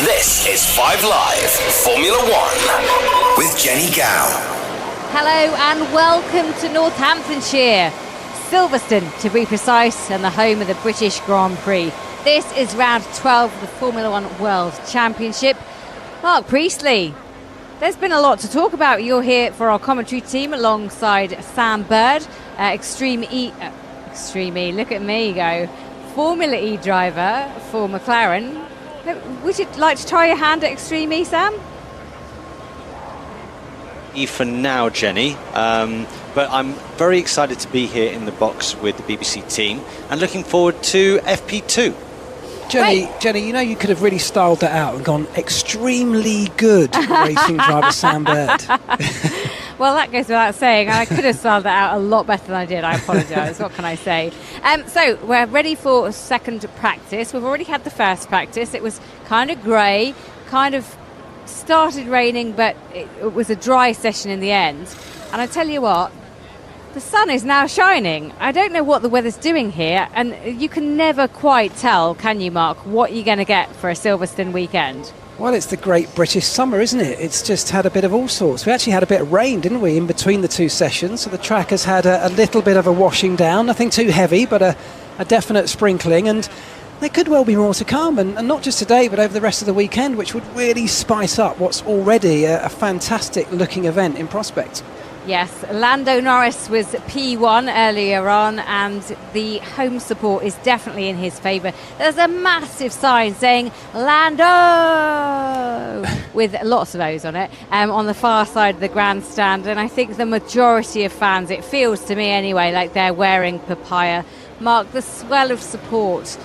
This is 5 Live Formula One with Jenny Gow. Hello and welcome to Northamptonshire, Silverstone to be precise, and the home of the British Grand Prix. This is round 12 of the Formula One World Championship. Mark Priestley, there's been a lot to talk about. You're here for our commentary team alongside Sam Bird, Extreme E, look at me go, Formula E driver for McLaren. Would you like to try your hand at Extreme E, Sam? For now, Jenny, but I'm very excited to be here in the box with the BBC team and looking forward to FP2. Jenny, you know you could have really styled that out and gone extremely good racing driver Sam Bird. Well, that goes without saying. I could have styled that out a lot better than I did. I apologise. What can I say? So we're ready for second practice. We've already had the first practice. It was kind of grey, kind of started raining, but it was a dry session in the end. And I tell you what, the sun is now shining. I don't know what the weather's doing here, and you can never quite tell, can you, Mark, what you're going to get for a Silverstone weekend? Well, it's the great British summer, isn't it? It's just had a bit of all sorts. We actually had a bit of rain, didn't we, in between the two sessions, so the track has had a little bit of a washing down, nothing too heavy, but a definite sprinkling, and there could well be more to come, and not just today, but over the rest of the weekend, which would really spice up what's already a fantastic-looking event in prospect. Yes, Lando Norris was P1 earlier on, and the home support is definitely in his favour. There's a massive sign saying Lando with lots of O's on it on the far side of the grandstand, and I think the majority of fans, it feels to me anyway, like they're wearing papaya. Mark, the swell of support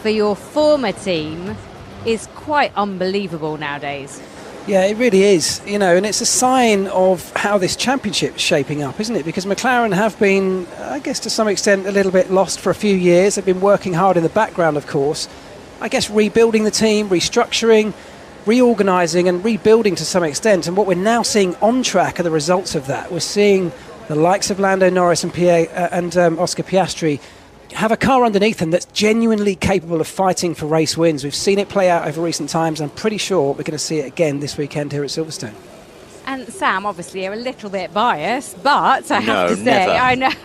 for your former team is quite unbelievable nowadays. Yeah, it really is, and it's a sign of how this championship is shaping up, isn't it? Because McLaren have been, I guess to some extent, a little bit lost for a few years. They've been working hard in the background, of course. I guess rebuilding the team, restructuring, reorganising and rebuilding to some extent. And what we're now seeing on track are the results of that. We're seeing the likes of Lando Norris and Oscar Piastri have a car underneath them that's genuinely capable of fighting for race wins. We've seen it play out over recent times. I'm pretty sure we're going to see it again this weekend here at Silverstone. And Sam, obviously, you're a little bit biased, but I have to say, never.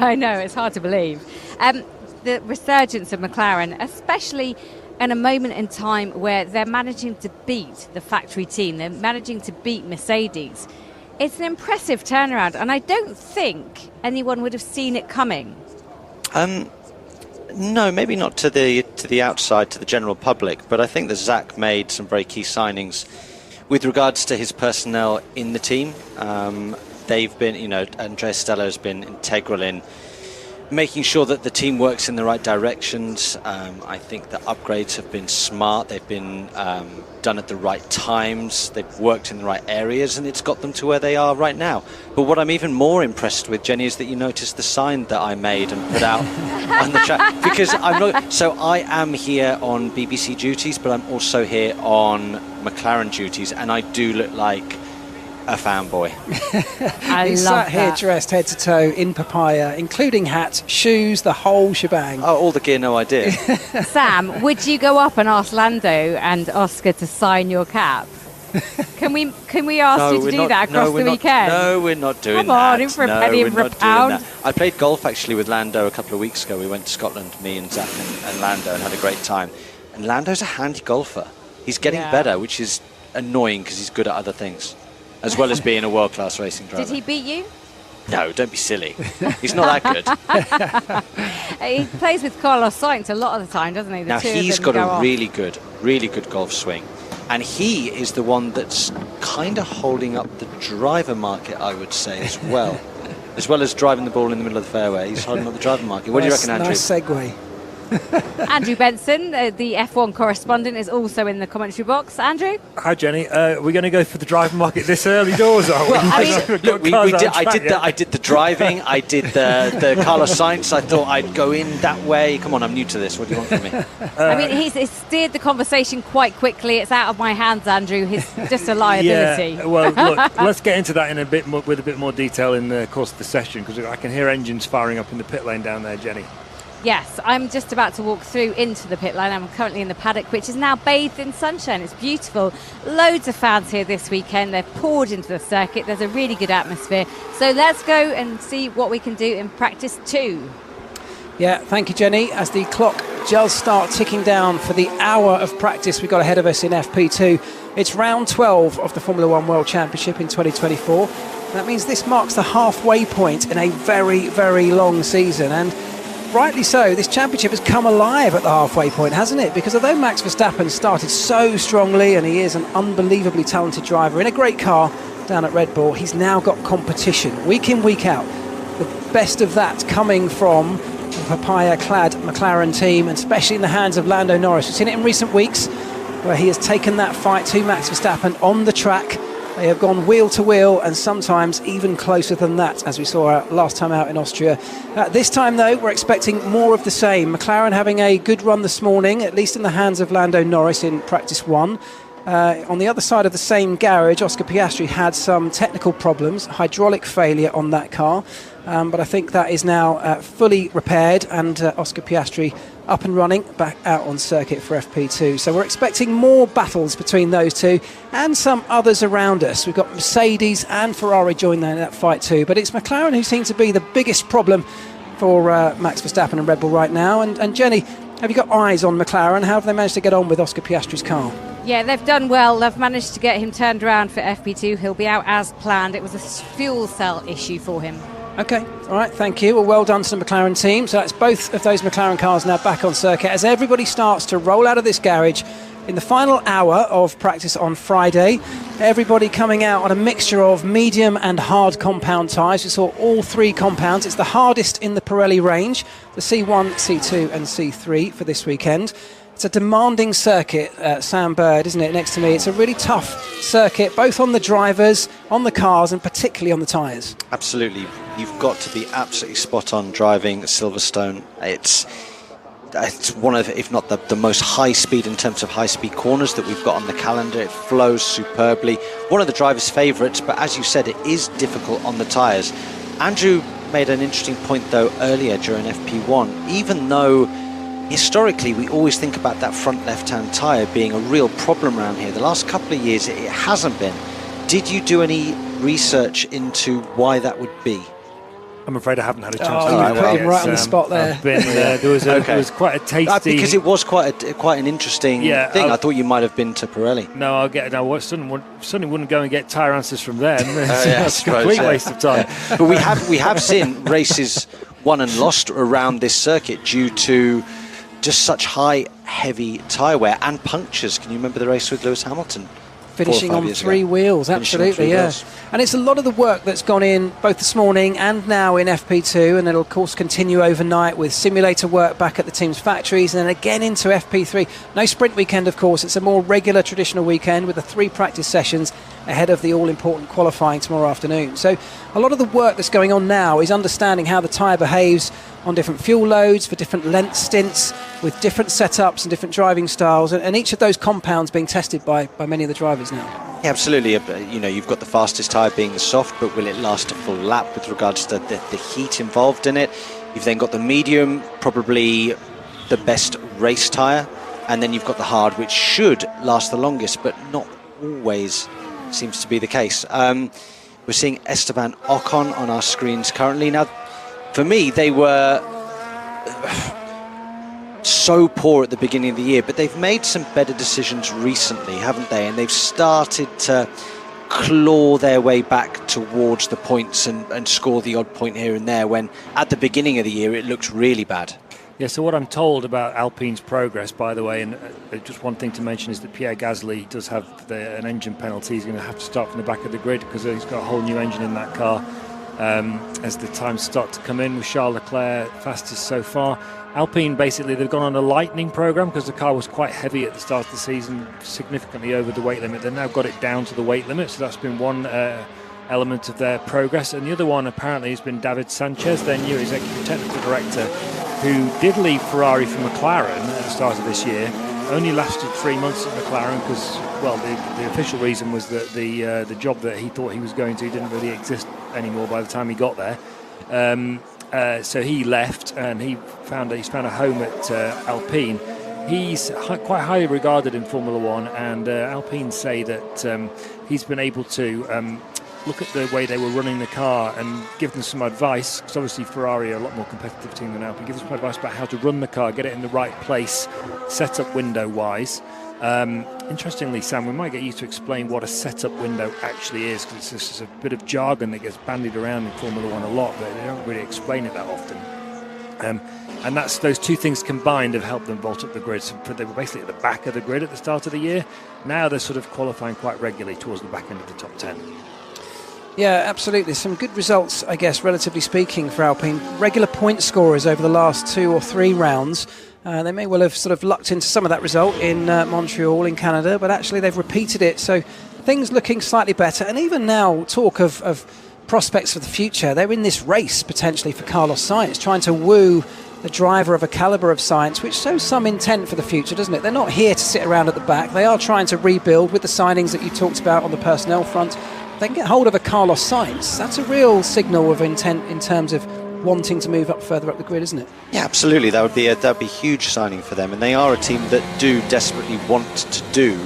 I know, it's hard to believe. The resurgence of McLaren, especially in a moment in time where they're managing to beat the factory team, they're managing to beat Mercedes. It's an impressive turnaround, and I don't think anyone would have seen it coming. No, maybe not to the outside, to the general public, but I think that Zach made some very key signings with regards to his personnel in the team. They've been, Andrea Stella has been integral in making sure that the team works in the right directions. I think the upgrades have been smart. They've been done at the right times. They've worked in the right areas, and it's got them to where they are right now. But what I'm even more impressed with, Jenny, is that you noticed the sign that I made and put out on the track. Because I'm not. So I am here on BBC duties, but I'm also here on McLaren duties, and I do look like a fanboy. He's sat here dressed head to toe in papaya, including hat, shoes, the whole shebang. Oh, all the gear, no idea. Sam, would you go up and ask Lando and Oscar to sign your cap? Can we ask you to do that across the weekend? No, we're not doing that. Come on, in for a penny and for a pound. I played golf actually with Lando a couple of weeks ago. We went to Scotland, me and Zach and Lando, and had a great time. And Lando's a handy golfer. He's getting better, which is annoying because he's good at other things, as well as being a world-class racing driver. Did he beat you? No, don't be silly. He's not that good. He plays with Carlos Sainz a lot of the time, doesn't he? Now, he's got a really good golf swing. And he is the one that's kind of holding up the driver market, I would say, as well. As well as driving the ball in the middle of the fairway, he's holding up the driver market. What do you reckon, Andrew? Nice segue. Andrew Benson, the F1 correspondent, is also in the commentary box. Andrew? Hi, Jenny. We're going to go for the driver market this early doors, are we? Well, I did the driving. I did the Carlos Sainz. I thought I'd go in that way. Come on, I'm new to this. What do you want from me? I mean, he's steered the conversation quite quickly. It's out of my hands, Andrew. He's just a liability. Yeah, well, look, let's get into that with a bit more detail in the course of the session, because I can hear engines firing up in the pit lane down there, Jenny. Yes, I'm just about to walk through into the pit lane. I'm currently in the paddock, which is now bathed in sunshine. It's beautiful. Loads of fans here this weekend. They've poured into the circuit. There's a really good atmosphere. So let's go and see what we can do in practice 2. Yeah, thank you, Jenny. As the clock does start ticking down for the hour of practice we've got ahead of us in FP2, it's round 12 of the Formula One World Championship in 2024. That means this marks the halfway point in a very, very long season. And rightly so, this championship has come alive at the halfway point, hasn't it? Because although Max Verstappen started so strongly, and he is an unbelievably talented driver in a great car down at Red Bull, he's now got competition week in, week out. The best of that coming from the papaya-clad McLaren team, and especially in the hands of Lando Norris. We've seen it in recent weeks where he has taken that fight to Max Verstappen on the track. They have gone wheel to wheel, and sometimes even closer than that, as we saw last time out in Austria. This time, though, we're expecting more of the same. McLaren having a good run this morning, at least in the hands of Lando Norris in practice 1. On the other side of the same garage, Oscar Piastri had some technical problems, hydraulic failure on that car. But I think that is now fully repaired, and Oscar Piastri up and running back out on circuit for FP2. So we're expecting more battles between those two and some others around us. We've got Mercedes and Ferrari joining in that fight too. But it's McLaren who seem to be the biggest problem for Max Verstappen and Red Bull right now. And Jenny, have you got eyes on McLaren? How have they managed to get on with Oscar Piastri's car? Yeah, they've done well. They've managed to get him turned around for FP2. He'll be out as planned. It was a fuel cell issue for him. OK, all right, thank you. Well done to the McLaren team. So that's both of those McLaren cars now back on circuit as everybody starts to roll out of this garage in the final hour of practice on Friday. Everybody coming out on a mixture of medium and hard compound tyres. We saw all 3 compounds. It's the hardest in the Pirelli range, the C1, C2 and C3 for this weekend. It's a demanding circuit, Sam Bird, isn't it, next to me? It's a really tough circuit, both on the drivers, on the cars, and particularly on the tyres. Absolutely. You've got to be absolutely spot on driving Silverstone. It's one of, if not the most high speed in terms of high speed corners that we've got on the calendar. It flows superbly. One of the drivers' favourites, but as you said, it is difficult on the tyres. Andrew made an interesting point, though, earlier during FP1. Even though historically we always think about that front left-hand tyre being a real problem around here, the last couple of years it hasn't been. Did you do any research into why that would be? I'm afraid I haven't had a chance to do that. Put him right on the spot there. There was quite a tasty... because it was quite an interesting thing. I thought you might have been to Pirelli. No, certainly wouldn't go and get tyre answers from them. That's a suppose, complete waste of time. But we have seen races won and lost around this circuit due to just such high, heavy tyre wear and punctures. Can you remember the race with Lewis Hamilton? Finishing on 3 wheels, absolutely, yeah. And it's a lot of the work that's gone in both this morning and now in FP2, and it'll of course continue overnight with simulator work back at the team's factories and then again into FP3. No sprint weekend, of course. It's a more regular traditional weekend with the 3 practice sessions ahead of the all-important qualifying tomorrow afternoon. So a lot of the work that's going on now is understanding how the tyre behaves on different fuel loads for different length stints with different setups and different driving styles, and each of those compounds being tested by many of the drivers now. Yeah, absolutely. You've got the fastest tyre being the soft, but will it last a full lap with regards to the heat involved in it? You've then got the medium, probably the best race tyre, and then you've got the hard, which should last the longest, but not always seems to be the case. We're seeing Esteban Ocon on our screens currently. Now, for me, they were so poor at the beginning of the year, but they've made some better decisions recently, haven't they? And they've started to claw their way back towards the points and score the odd point here and there, when at the beginning of the year it looked really bad. Yeah, so what I'm told about Alpine's progress, by the way, and just one thing to mention is that Pierre Gasly does have an engine penalty. He's going to have to start from the back of the grid because he's got a whole new engine in that car. As the times start to come in with Charles Leclerc fastest so far. Alpine, basically, they've gone on a lightning program because the car was quite heavy at the start of the season, significantly over the weight limit. They've now got it down to the weight limit, so that's been one element of their progress. And the other one, apparently, has been David Sanchez, their new executive technical director, who did leave Ferrari for McLaren at the start of this year. Only lasted 3 months at McLaren because, well, the official reason was that the job that he thought he was going to didn't really exist anymore by the time he got there. So he left, and he's found a home at Alpine. He's quite highly regarded in Formula One, and Alpine say that he's been able to look at the way they were running the car and give them some advice, because obviously Ferrari are a lot more competitive team than Alpine. Give them some advice about how to run the car, get it in the right place, setup window-wise. Interestingly, Sam, we might get you to explain what a setup window actually is, because it's a bit of jargon that gets bandied around in Formula One a lot, but they don't really explain it that often. And that's those two things combined have helped them vault up the grid. So they were basically at the back of the grid at the start of the year. Now they're sort of qualifying quite regularly towards the back end of the top 10. Yeah, absolutely. Some good results, I guess, relatively speaking, for Alpine. Regular point scorers over the last 2 or 3 rounds. They may well have sort of lucked into some of that result in Montreal in Canada, but actually they've repeated it. So things looking slightly better. And even now, talk of prospects for the future. They're in this race, potentially, for Carlos Sainz, trying to woo the driver of a calibre of Sainz, which shows some intent for the future, doesn't it? They're not here to sit around at the back. They are trying to rebuild with the signings that you talked about on the personnel front. They can get hold of a Carlos Sainz. That's a real signal of intent in terms of wanting to move up further up the grid, isn't it? Yeah, absolutely. That would be a huge signing for them, and they are a team that do desperately want to do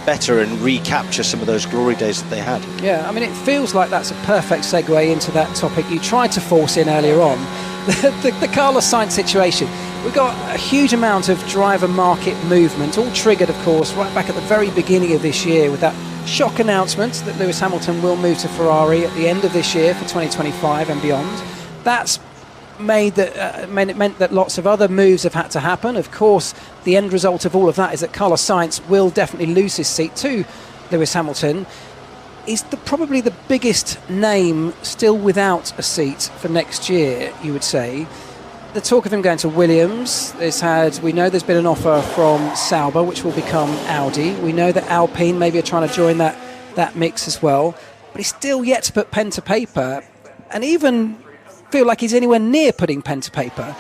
better and recapture some of those glory days that they had. Yeah, I mean, it feels like that's a perfect segue into that topic you tried to force in earlier on, the Carlos Sainz situation. We've got a huge amount of driver market movement, all triggered, of course, right back at the very beginning of this year with that shock announcement that Lewis Hamilton will move to Ferrari at the end of this year for 2025 and beyond. That's meant that lots of other moves have had to happen. Of course, the end result of all of that is that Carlos Sainz will definitely lose his seat to Lewis Hamilton. Is probably the biggest name still without a seat for next year, you would say. The talk of him going to Williams, we know there's been an offer from Sauber, which will become Audi. We know that Alpine maybe are trying to join that mix as well. But he's still yet to put pen to paper, and even feel like he's anywhere near putting pen to paper.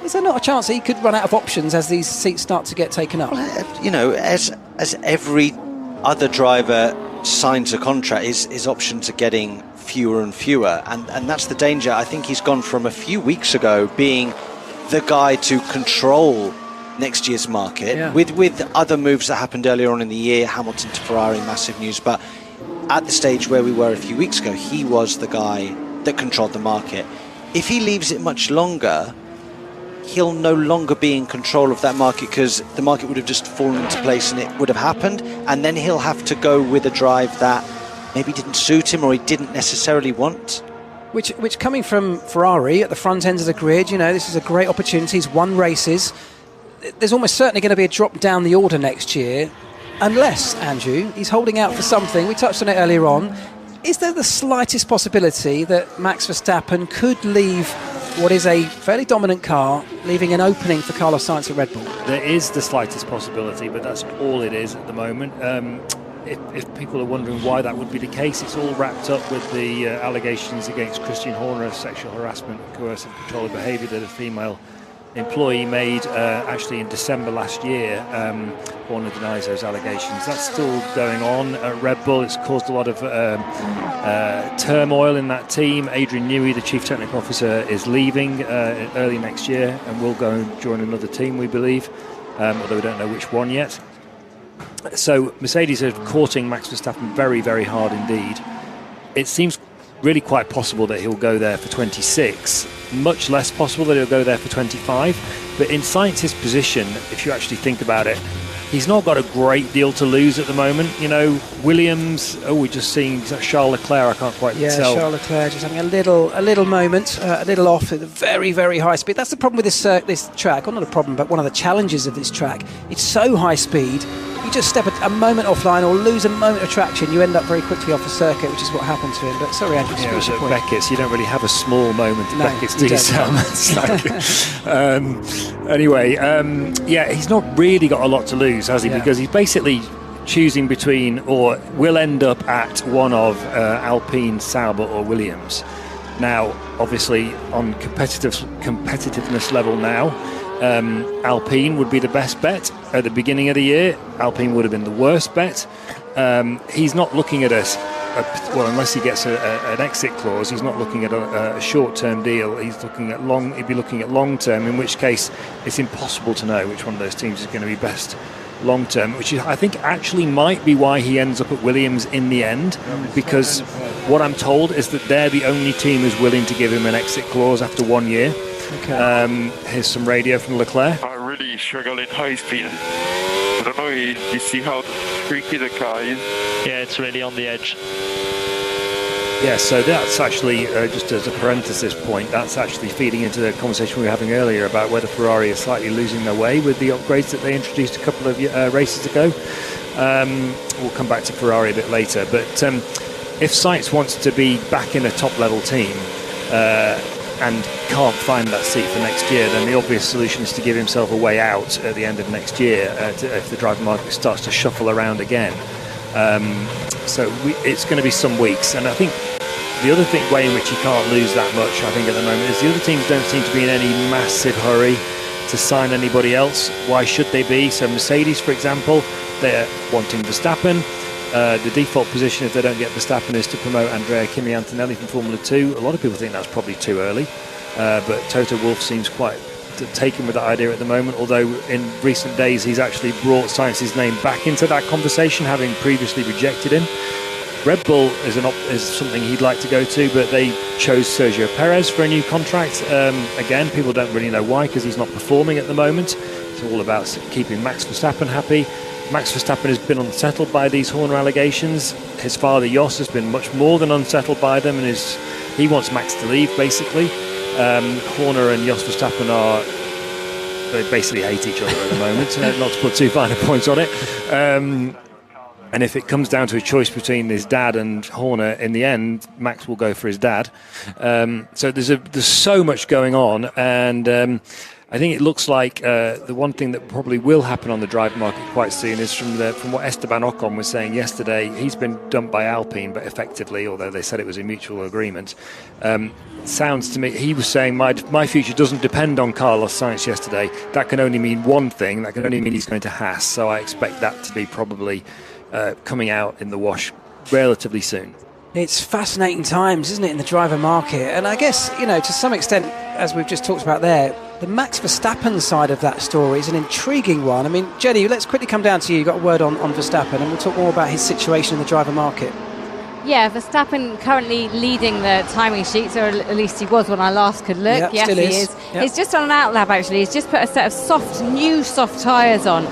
Is there not a chance that he could run out of options as these seats start to get taken up? You know, as every other driver signs a contract, his options are getting fewer and fewer, and that's the danger. I think he's gone from a few weeks ago being the guy to control next year's market, with other moves that happened earlier on in the year, Hamilton to Ferrari, massive news, but at the stage where we were a few weeks ago, he was the guy that controlled the market. If he leaves it much longer, he'll no longer be in control of that market, because the market would have just fallen into place and it would have happened, and then he'll have to go with a drive that maybe didn't suit him or he didn't necessarily want. Which coming from Ferrari at the front end of the grid, you know, this is a great opportunity. He's won races. There's almost certainly going to be a drop down the order next year, unless, Andrew, he's holding out for something. We touched on it earlier on. Is there the slightest possibility that Max Verstappen could leave what is a fairly dominant car, leaving an opening for Carlos Sainz at Red Bull? There is the slightest possibility, but that's all it is at the moment. If people are wondering why that would be the case, it's all wrapped up with the allegations against Christian Horner of sexual harassment and coercive controlling behaviour that a female employee made actually in December last year. Horner denies those allegations. That's still going on at Red Bull. It's caused a lot of turmoil in that team. Adrian Newey, the chief technical officer, is leaving early next year and will go and join another team, we believe, although we don't know which one yet. So Mercedes are courting Max Verstappen very, very hard indeed. It seems really quite possible that he'll go there for 26, much less possible that he'll go there for 25. But in Sainz's position, if you actually think about it, he's not got a great deal to lose at the moment. You know, Williams, we're just seeing Charles Leclerc, I can't quite tell. Yeah, Charles Leclerc just having a little moment, a little off at a very, very high speed. That's the problem with this track. Well, not a problem, but one of the challenges of this track. It's so high speed. You just step a moment offline or lose a moment of traction, you end up very quickly off the circuit, which is what happened to him. But sorry, Andrew, yeah, it was at Beckett's. You don't really have a small moment at Beckett's, do you, Sam? Anyway, he's not really got a lot to lose, has he? Yeah. Because he's basically choosing between, or will end up at one of Alpine, Sauber or Williams. Now, obviously, on competitiveness level now, Alpine would be the best bet. At the beginning of the year, Alpine would have been the worst bet. He's not looking at a unless he gets an exit clause, he's not looking at a short-term deal. He'd be looking at long-term, in which case it's impossible to know which one of those teams is going to be best long-term, which I think actually might be why he ends up at Williams in the end, because what I'm told is that they're the only team who's willing to give him an exit clause after 1 year. Okay. Here's some radio from Leclerc. I really struggle in high speed. I don't know if you see how freaky the car is. Yeah, it's really on the edge. Yeah, so that's actually, just as a parenthesis point, that's actually feeding into the conversation we were having earlier about whether Ferrari is slightly losing their way with the upgrades that they introduced a couple of races ago. We'll come back to Ferrari a bit later, but if Sainz wants to be back in a top-level team and can't find that seat for next year, then the obvious solution is to give himself a way out at the end of next year if the driver market starts to shuffle around again. So it's going to be some weeks, and I think the other way in which he can't lose that much, I think, at the moment, is the other teams don't seem to be in any massive hurry to sign anybody else. Why should they be? So Mercedes, for example, they're wanting Verstappen. The default position, if they don't get Verstappen, is to promote Andrea Kimi Antonelli from Formula 2. A lot of people think that's probably too early, but Toto Wolff seems quite taken with that idea at the moment, although in recent days he's actually brought Sainz's name back into that conversation, having previously rejected him. Red Bull is something he'd like to go to, but they chose Sergio Perez for a new contract. Again, people don't really know why, because he's not performing at the moment. It's all about keeping Max Verstappen happy. Max Verstappen has been unsettled by these Horner allegations. His father Jos has been much more than unsettled by them, and he wants Max to leave, basically. Horner and Jos Verstappen they basically hate each other at the moment, not to put too fine a point on it. And if it comes down to a choice between his dad and Horner, in the end, Max will go for his dad. So there's so much going on, and I think it looks like the one thing that probably will happen on the driver market quite soon is from what Esteban Ocon was saying yesterday. He's been dumped by Alpine, but effectively, although they said it was a mutual agreement, sounds to me, he was saying my future doesn't depend on Carlos Sainz yesterday. That can only mean one thing. That can only mean he's going to Haas. So I expect that to be probably coming out in the wash relatively soon. It's fascinating times, isn't it, in the driver market? And I guess, to some extent, as we've just talked about there, the Max Verstappen side of that story is an intriguing one. I mean, Jenny, let's quickly come down to you. You've got a word on Verstappen, and we'll talk more about his situation in the driver market. Yeah, Verstappen currently leading the timing sheets, or at least he was when I last could look. Yep, yes, still he is. is. Yep. He's just on an outlap, actually. He's just put a set of new soft tyres on.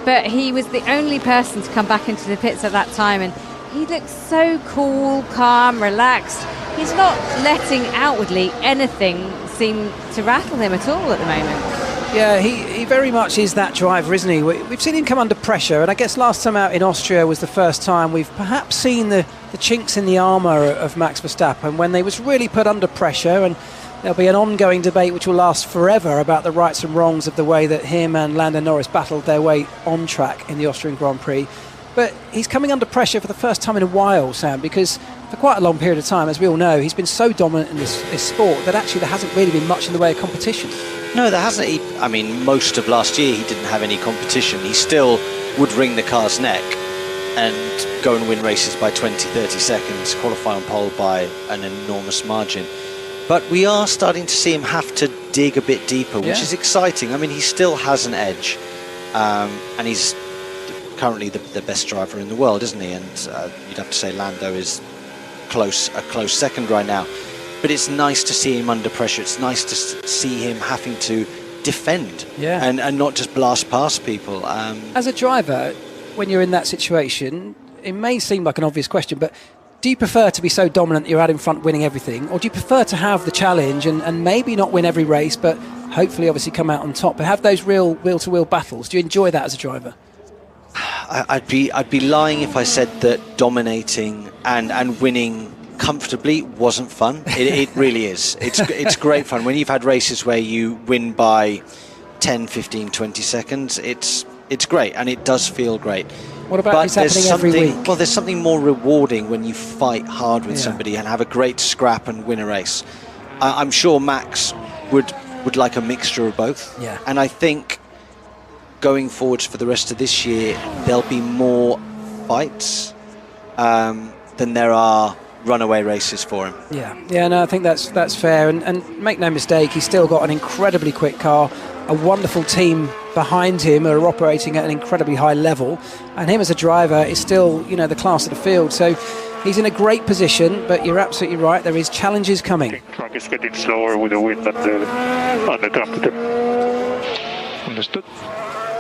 But he was the only person to come back into the pits at that time, and he looks so cool, calm, relaxed. He's not letting outwardly anything seem to rattle him at all at the moment. Yeah, he very much is that driver, isn't he? We've seen him come under pressure, and I guess last time out in Austria was the first time we've perhaps seen the chinks in the armour of Max Verstappen when they was really put under pressure, and there'll be an ongoing debate which will last forever about the rights and wrongs of the way that him and Lando Norris battled their way on track in the Austrian Grand Prix. But he's coming under pressure for the first time in a while, Sam, because for quite a long period of time, as we all know, he's been so dominant in this sport that actually there hasn't really been much in the way of competition. No, there hasn't. Most of last year he didn't have any competition. He still would wring the car's neck and go and win races by 20, 30 seconds, qualify on pole by an enormous margin. But we are starting to see him have to dig a bit deeper, which is exciting. He still has an edge, and he's currently the best driver in the world, isn't he? And you'd have to say Lando is a close second right now. But it's nice to see him under pressure. It's nice to see him having to defend and not just blast past people. As a driver, when you're in that situation, it may seem like an obvious question, but do you prefer to be so dominant that you're out in front winning everything, or do you prefer to have the challenge and maybe not win every race, but hopefully obviously come out on top, but have those real wheel-to-wheel battles? Do you enjoy that as a driver? I'd be lying if I said that dominating and winning comfortably wasn't fun. It really is. It's great fun. When you've had races where you win by 10, 15, 20 seconds, it's great, and it does feel great. What about this happening every week? Well, there's something more rewarding when you fight hard with somebody and have a great scrap and win a race. I'm sure Max would like a mixture of both. Yeah. And I think going forwards for the rest of this year, there'll be more fights. than there are runaway races for him. Yeah, no, I think that's fair. And make no mistake, he's still got an incredibly quick car, a wonderful team behind him who are operating at an incredibly high level, and him as a driver is still, the class of the field. So he's in a great position, but you're absolutely right, there is challenges coming. The track is getting slower with the wind on the tractor. Understood.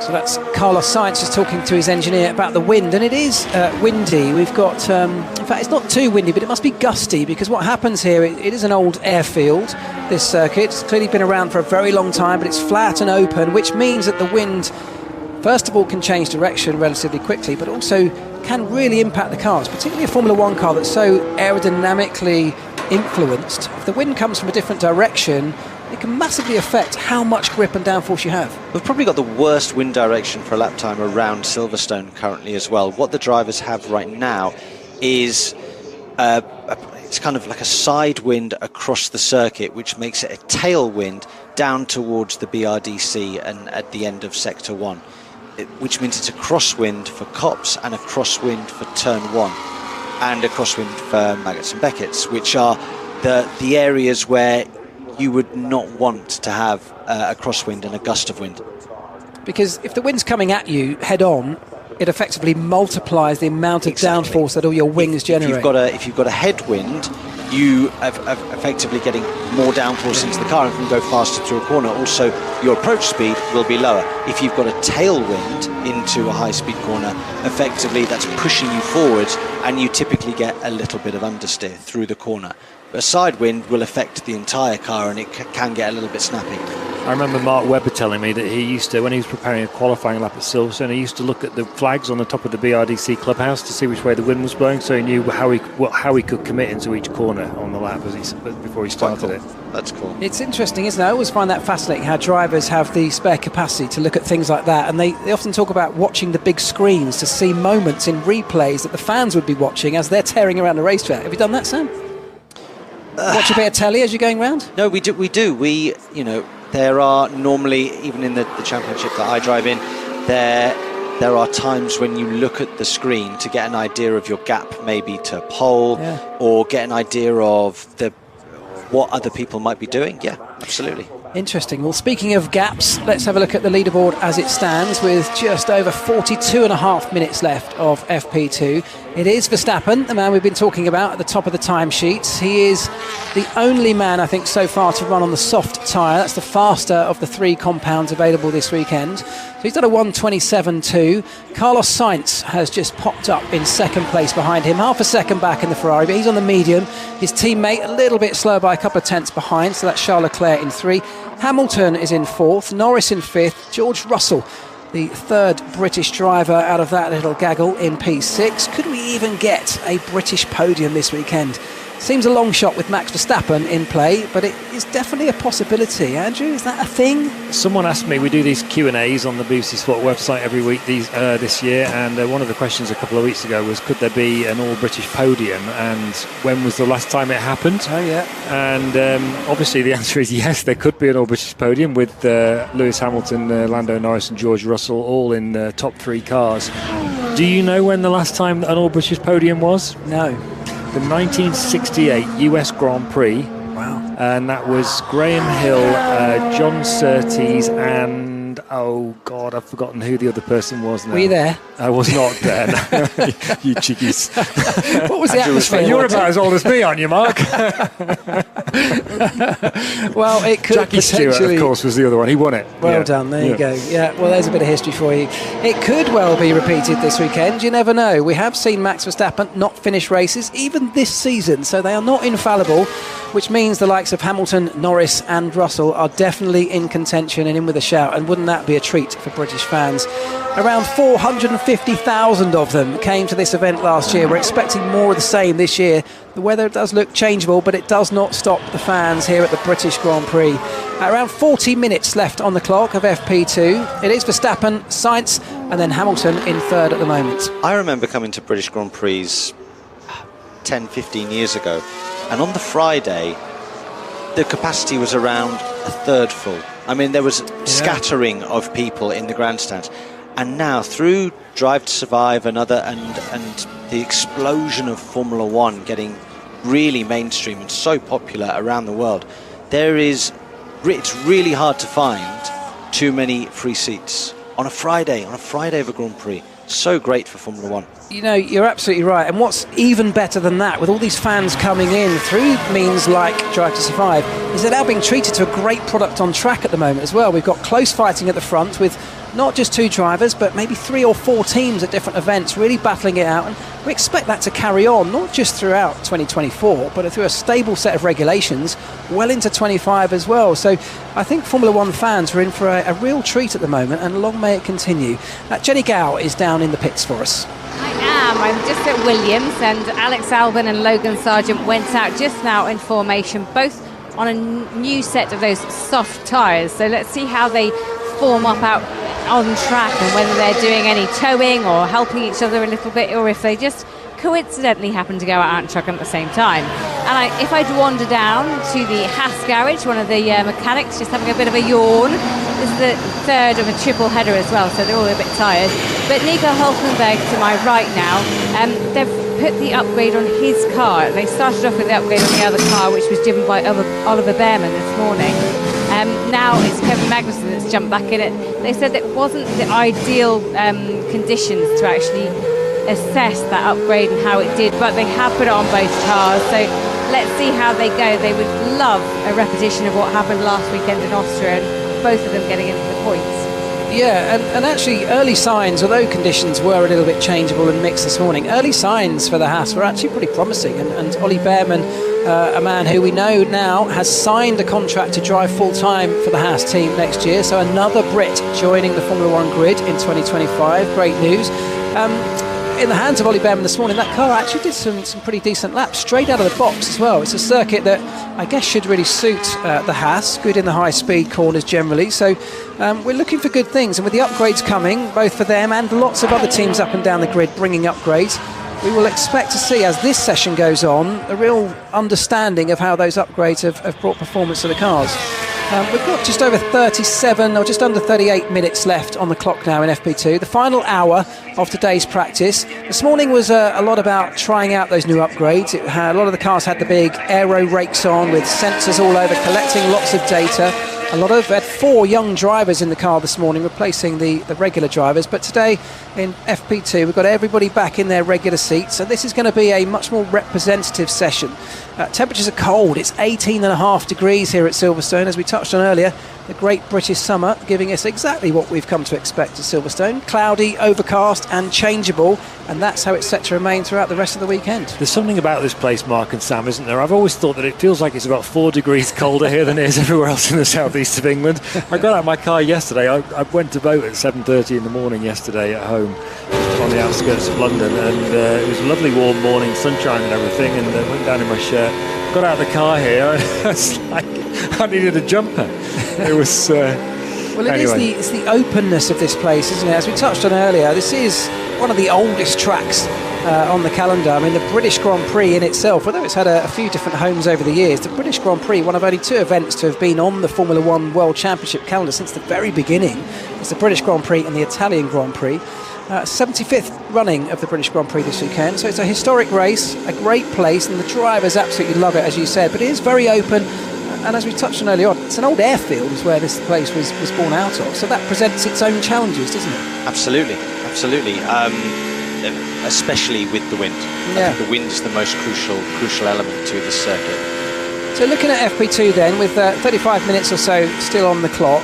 So that's Carlos Sainz just talking to his engineer about the wind, and it is windy. We've got, in fact, it's not too windy, but it must be gusty, because what happens here, it is an old airfield, this circuit. It's clearly been around for a very long time, but it's flat and open, which means that the wind, first of all, can change direction relatively quickly, but also can really impact the cars, particularly a Formula One car that's so aerodynamically influenced. If the wind comes from a different direction, it can massively affect how much grip and downforce you have. We've probably got the worst wind direction for a lap time around Silverstone currently as well. What the drivers have right now is it's kind of like a side wind across the circuit, which makes it a tailwind down towards the BRDC and at the end of Sector 1, which means it's a crosswind for Copse and a crosswind for Turn 1 and a crosswind for Maggots and Beckett's, which are the areas where you would not want to have a crosswind and a gust of wind. Because if the wind's coming at you head on, it effectively multiplies the amount of downforce that all your wings generate. If you've got a headwind, you are effectively getting more downforce into the car and can go faster through a corner. Also, your approach speed will be lower. If you've got a tailwind into a high-speed corner, effectively that's pushing you forwards, and you typically get a little bit of understeer through the corner. But a side wind will affect the entire car, and it can get a little bit snappy. I remember Mark Webber telling me that he used to, when he was preparing a qualifying lap at Silverstone, he used to look at the flags on the top of the BRDC clubhouse to see which way the wind was blowing, so he knew how he could commit into each corner on the lap before he started it. That's cool. It's interesting, isn't it? I always find that fascinating how drivers have the spare capacity to look at things like that, and they often talk about watching the big screens to see moments in replays that the fans would be watching as they're tearing around the racetrack. Have you done that, Sam? Watch a bit of telly as you're going round? No, we do. There are normally, even in the championship that I drive in, there are times when you look at the screen to get an idea of your gap, maybe to pole, or get an idea of what other people might be doing. Yeah, absolutely. Interesting. Well, speaking of gaps, let's have a look at the leaderboard as it stands with just over 42.5 minutes left of FP2. It is Verstappen, the man we've been talking about at the top of the timesheets. He is the only man, I think, so far to run on the soft tyre. That's the faster of the three compounds available this weekend. So he's done a 1:27.2. Carlos Sainz has just popped up in second place behind him, half a second back in the Ferrari, but he's on the medium. His teammate a little bit slower by a couple of tenths behind, so that's Charles Leclerc in 3. Hamilton is in 4th, Norris in 5th, George Russell, the third British driver out of that little gaggle, in P6. Could we even get a British podium this weekend? Seems a long shot with Max Verstappen in play, but it is definitely a possibility. Andrew, is that a thing? Someone asked me, we do these Q&As on the BBC Sport website every week this year, and one of the questions a couple of weeks ago was, could there be an all-British podium, and when was the last time it happened? Oh, yeah. And obviously the answer is yes, there could be an all-British podium with Lewis Hamilton, Lando Norris and George Russell all in the top three cars. Do you know when the last time an all-British podium was? No. The 1968 US Grand Prix. Wow. And that was Graham Hill, John Surtees, and oh God, I've forgotten who the other person was now. Were you there? I was not there. No. You cheekies. What was the atmosphere? You're about as old as me, aren't you, Mark? Well, it could Jackie Stewart, of course, was the other one. He won it. Well done, there you go. Yeah, well, there's a bit of history for you. It could well be repeated this weekend. You never know. We have seen Max Verstappen not finish races, even this season, so they are not infallible, which means the likes of Hamilton, Norris and Russell are definitely in contention and in with a shout, and wouldn't that be a treat for British fans? Around 450,000 of them came to this event last year. We're expecting more of the same this year. The weather does look changeable, but it does not stop the fans here at the British Grand Prix. Around 40 minutes left on the clock of FP2. It is Verstappen, Sainz and then Hamilton in third at the moment. I remember coming to British Grand Prix 10, 15 years ago, and on the Friday the capacity was around a third full. I mean, there was scattering of people in the grandstands. And now, through Drive to Survive and the explosion of Formula One getting really mainstream and so popular around the world, it's really hard to find too many free seats on a Friday of a Grand Prix. So great for Formula One. You know, you're absolutely right. And what's even better than that, with all these fans coming in through means like Drive to Survive, is they're now being treated to a great product on track at the moment as well. We've got close fighting at the front with not just 2 drivers, but maybe 3 or 4 teams at different events really battling it out. And we expect that to carry on, not just throughout 2024, but through a stable set of regulations well into 25 as well. So I think Formula One fans are in for a real treat at the moment, and long may it continue. Jenny Gow is down in the pits for us. I'm just at Williams, and Alex Albon and Logan Sargent went out just now in formation, both on a new set of those soft tyres. So let's see how they form up out on track, and whether they're doing any towing or helping each other a little bit, or if they just coincidentally happen to go out on track at the same time. And if I'd wander down to the Haas garage, one of the mechanics just having a bit of a yawn. This is the third of a triple header as well, so they're all a bit tired. But Nico Hülkenberg to my right now, they've put the upgrade on his car. They started off with the upgrade on the other car, which was driven by Oliver Bearman this morning. Now it's Kevin Magnussen that's jumped back in it. They said it wasn't the ideal conditions to actually assess that upgrade and how it did, but they have put it on both cars, so let's see how they go. They would love a repetition of what happened last weekend in Austria, and both of them getting into the points. Yeah, and actually early signs, although conditions were a little bit changeable and mixed this morning, early signs for the Haas were actually pretty promising, and Ollie Bearman, a man who we know now has signed a contract to drive full-time for the Haas team next year, so another Brit joining the Formula One grid in 2025. Great news. In the hands of Ollie Bearman this morning, that car actually did some pretty decent laps straight out of the box as well. It's a circuit that I guess should really suit the Haas, good in the high-speed corners generally. So we're looking for good things, and with the upgrades coming, both for them and lots of other teams up and down the grid bringing upgrades, we will expect to see, as this session goes on, a real understanding of how those upgrades have brought performance to the cars. We've got just over 37 or just under 38 minutes left on the clock now in FP2, the final hour of today's practice. This morning was a lot about trying out those new upgrades. A lot of the cars had the big aero rakes on with sensors all over, collecting lots of data. Had 4 young drivers in the car this morning, replacing the regular drivers. But today in FP2, we've got everybody back in their regular seats. So this is going to be a much more representative session. Temperatures are cold. It's 18.5 degrees here at Silverstone, as we touched on earlier. The great British summer giving us exactly what we've come to expect at Silverstone. Cloudy, overcast and changeable, and that's how it's set to remain throughout the rest of the weekend. There's something about this place, Mark and Sam, isn't there? I've always thought that it feels like it's about 4 degrees colder here than it is everywhere else in the southeast of England. I got out of my car yesterday. I went to boat at 7:30 in the morning yesterday at home on the outskirts of London, and it was a lovely warm morning, sunshine and everything, and I went down in my shirt, got out of the car here, and it's like I needed a jumper. It was well, anyway. It's the openness of this place, isn't it? As we touched on earlier, this is one of the oldest tracks on the calendar. I mean, the British Grand Prix in itself, although it's had a few different homes over the years, the British Grand Prix, one of only 2 events to have been on the Formula One World Championship calendar since the very beginning. It's the British Grand Prix and the Italian Grand Prix. 75th running of the British Grand Prix this weekend, so it's a historic race, a great place, and the drivers absolutely love it, as you said, but it is very open, and as we touched on earlier on, it's an old airfield is where this place was born out of, so that presents its own challenges, doesn't it? Absolutely. Especially with the wind. Yeah. I think the wind is the most crucial element to this circuit. So looking at FP2 then, with 35 minutes or so still on the clock,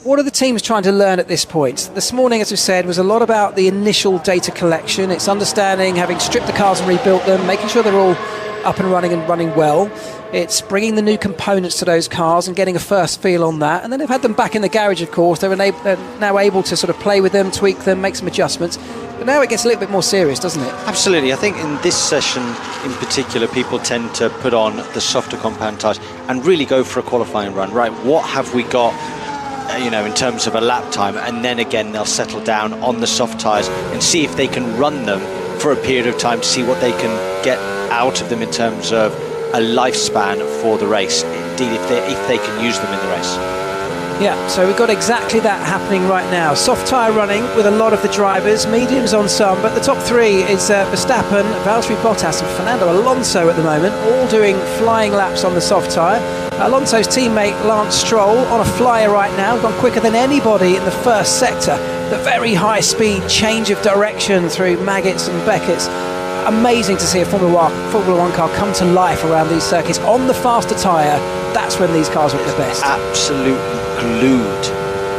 what are the teams trying to learn at this point? This morning, as we said, was a lot about the initial data collection. It's understanding, having stripped the cars and rebuilt them, making sure they're all up and running well. It's bringing the new components to those cars and getting a first feel on that. And then they've had them back in the garage, of course. They're now able to sort of play with them, tweak them, make some adjustments. But now it gets a little bit more serious, doesn't it? Absolutely. I think in this session in particular, people tend to put on the softer compound tyres and really go for a qualifying run. Right, what have we got, in terms of a lap time? And then again, they'll settle down on the soft tyres and see if they can run them for a period of time to see what they can get out of them in terms of a lifespan for the race. Indeed, if they can use them in the race. Yeah, so we've got exactly that happening right now. Soft tyre running with a lot of the drivers, mediums on some, but the top three is Verstappen, Valtteri Bottas and Fernando Alonso at the moment, all doing flying laps on the soft tyre. Alonso's teammate Lance Stroll on a flyer right now, gone quicker than anybody in the first sector. The very high speed change of direction through Maggots and Beckett's. Amazing to see a Formula One car come to life around these circuits on the faster tyre. That's when these cars are at their best. Absolutely glued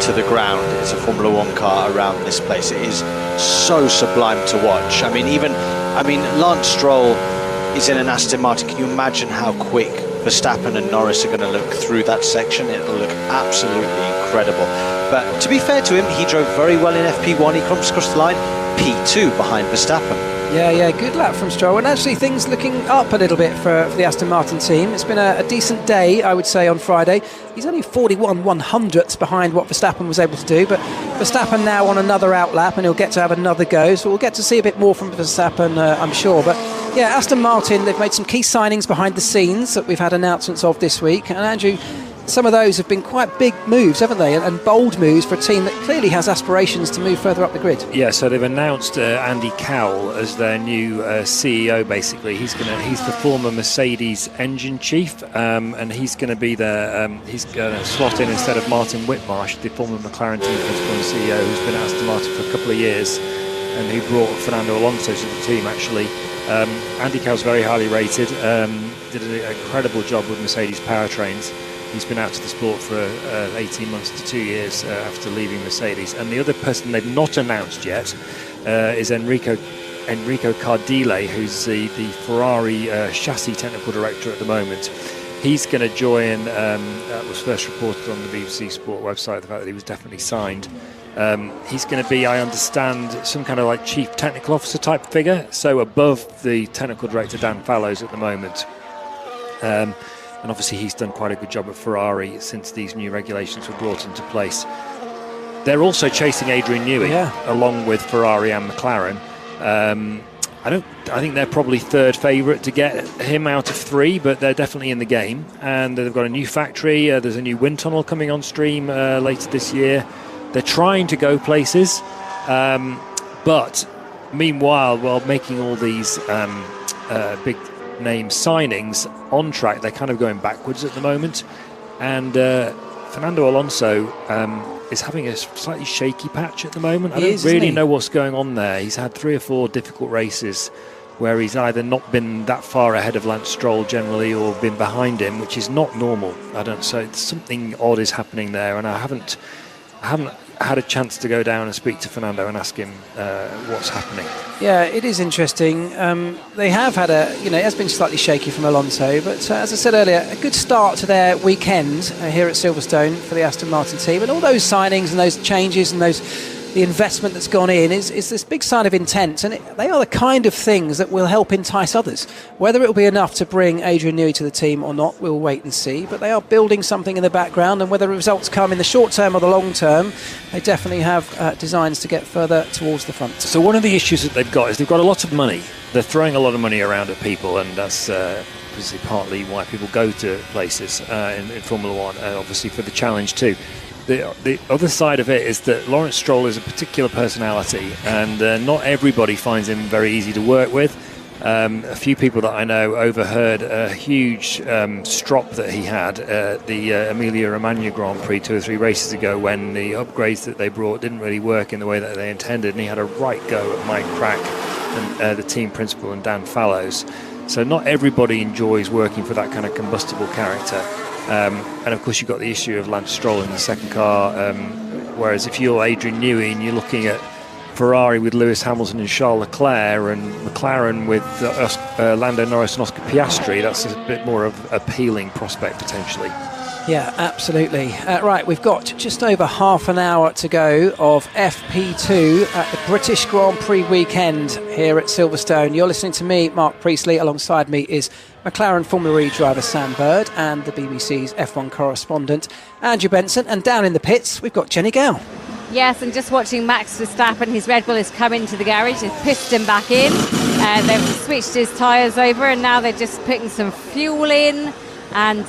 to the ground is a Formula One car around this place. It is so sublime to watch. I mean, Lance Stroll is in an Aston Martin. Can you imagine how quick Verstappen and Norris are going to look through that section? It'll look absolutely incredible. But to be fair to him, he drove very well in FP1. He comes across the line P2 behind Verstappen. Yeah, good lap from Stroll. And actually things looking up a little bit for the Aston Martin team. It's been a decent day, I would say, on Friday. He's only 41 100ths behind what Verstappen was able to do, but Verstappen now on another outlap and he'll get to have another go, so we'll get to see a bit more from Verstappen, I'm sure. But yeah, Aston Martin, they've made some key signings behind the scenes that we've had announcements of this week. And Andrew, some of those have been quite big moves, haven't they? And bold moves for a team that clearly has aspirations to move further up the grid. Yeah, so they've announced Andy Cowell as their new CEO, basically. He's the former Mercedes engine chief, and he's going to be he's going to slot in instead of Martin Whitmarsh, the former McLaren team principal and CEO, who's been at Aston Martin for a couple of years, and who brought Fernando Alonso to the team, actually. Andy Cowell's very highly rated, did an incredible job with Mercedes powertrains. He's been out to the sport for 18 months to 2 years after leaving Mercedes. And the other person they've not announced yet is Enrico Cardile, who's the Ferrari chassis technical director at the moment. He's going to join, that was first reported on the BBC Sport website, the fact that he was definitely signed. He's going to be, I understand, some kind of like chief technical officer type figure, so above the technical director Dan Fallows at the moment. And obviously he's done quite a good job at Ferrari since these new regulations were brought into place. They're also chasing Adrian Newey, along with Ferrari and McLaren. I think they're probably third favourite to get him out of three, but they're definitely in the game. And they've got a new factory. There's a new wind tunnel coming on stream later this year. They're trying to go places, but meanwhile, while making all these big name signings on track, they're kind of going backwards at the moment. And Fernando Alonso is having a slightly shaky patch at the moment. I don't really know what's going on there. He's had 3 or 4 difficult races where he's either not been that far ahead of Lance Stroll generally or been behind him, which is not normal. So something odd is happening there, and I haven't had a chance to go down and speak to Fernando and ask him what's happening. Yeah, it is interesting. They have had it has been slightly shaky from Alonso, but as I said earlier, a good start to their weekend here at Silverstone for the Aston Martin team. And all those signings and those changes and the investment that's gone in is this big sign of intent, and they are the kind of things that will help entice others. Whether it will be enough to bring Adrian Newey to the team or not, we'll wait and see, but they are building something in the background, and whether results come in the short term or the long term, they definitely have designs to get further towards the front. So one of the issues that they've got is they've got a lot of money. They're throwing a lot of money around at people, and that's obviously partly why people go to places in Formula One, obviously for the challenge too. The other side of it is that Lawrence Stroll is a particular personality, and not everybody finds him very easy to work with. A few people that I know overheard a huge strop that he had at the Emilia-Romagna Grand Prix 2 or 3 races ago, when the upgrades that they brought didn't really work in the way that they intended, and he had a right go at Mike Crack and the team principal and Dan Fallows. So not everybody enjoys working for that kind of combustible character. And of course you've got the issue of Lance Stroll in the second car, whereas if you're Adrian Newey and you're looking at Ferrari with Lewis Hamilton and Charles Leclerc, and McLaren with Lando Norris and Oscar Piastri, that's a bit more of an appealing prospect potentially. Yeah, absolutely. Right, we've got just over half an hour to go of FP2 at the British Grand Prix weekend here at Silverstone. You're listening to me, Mark Priestley. Alongside me is McLaren Formula E driver Sam Bird and the BBC's F1 correspondent Andrew Benson. And down in the pits, we've got Jenny Gale. Yes, and just watching Max Verstappen, his Red Bull has come into the garage, they've pissed him back in, they've switched his tyres over, and now they're just putting some fuel in, and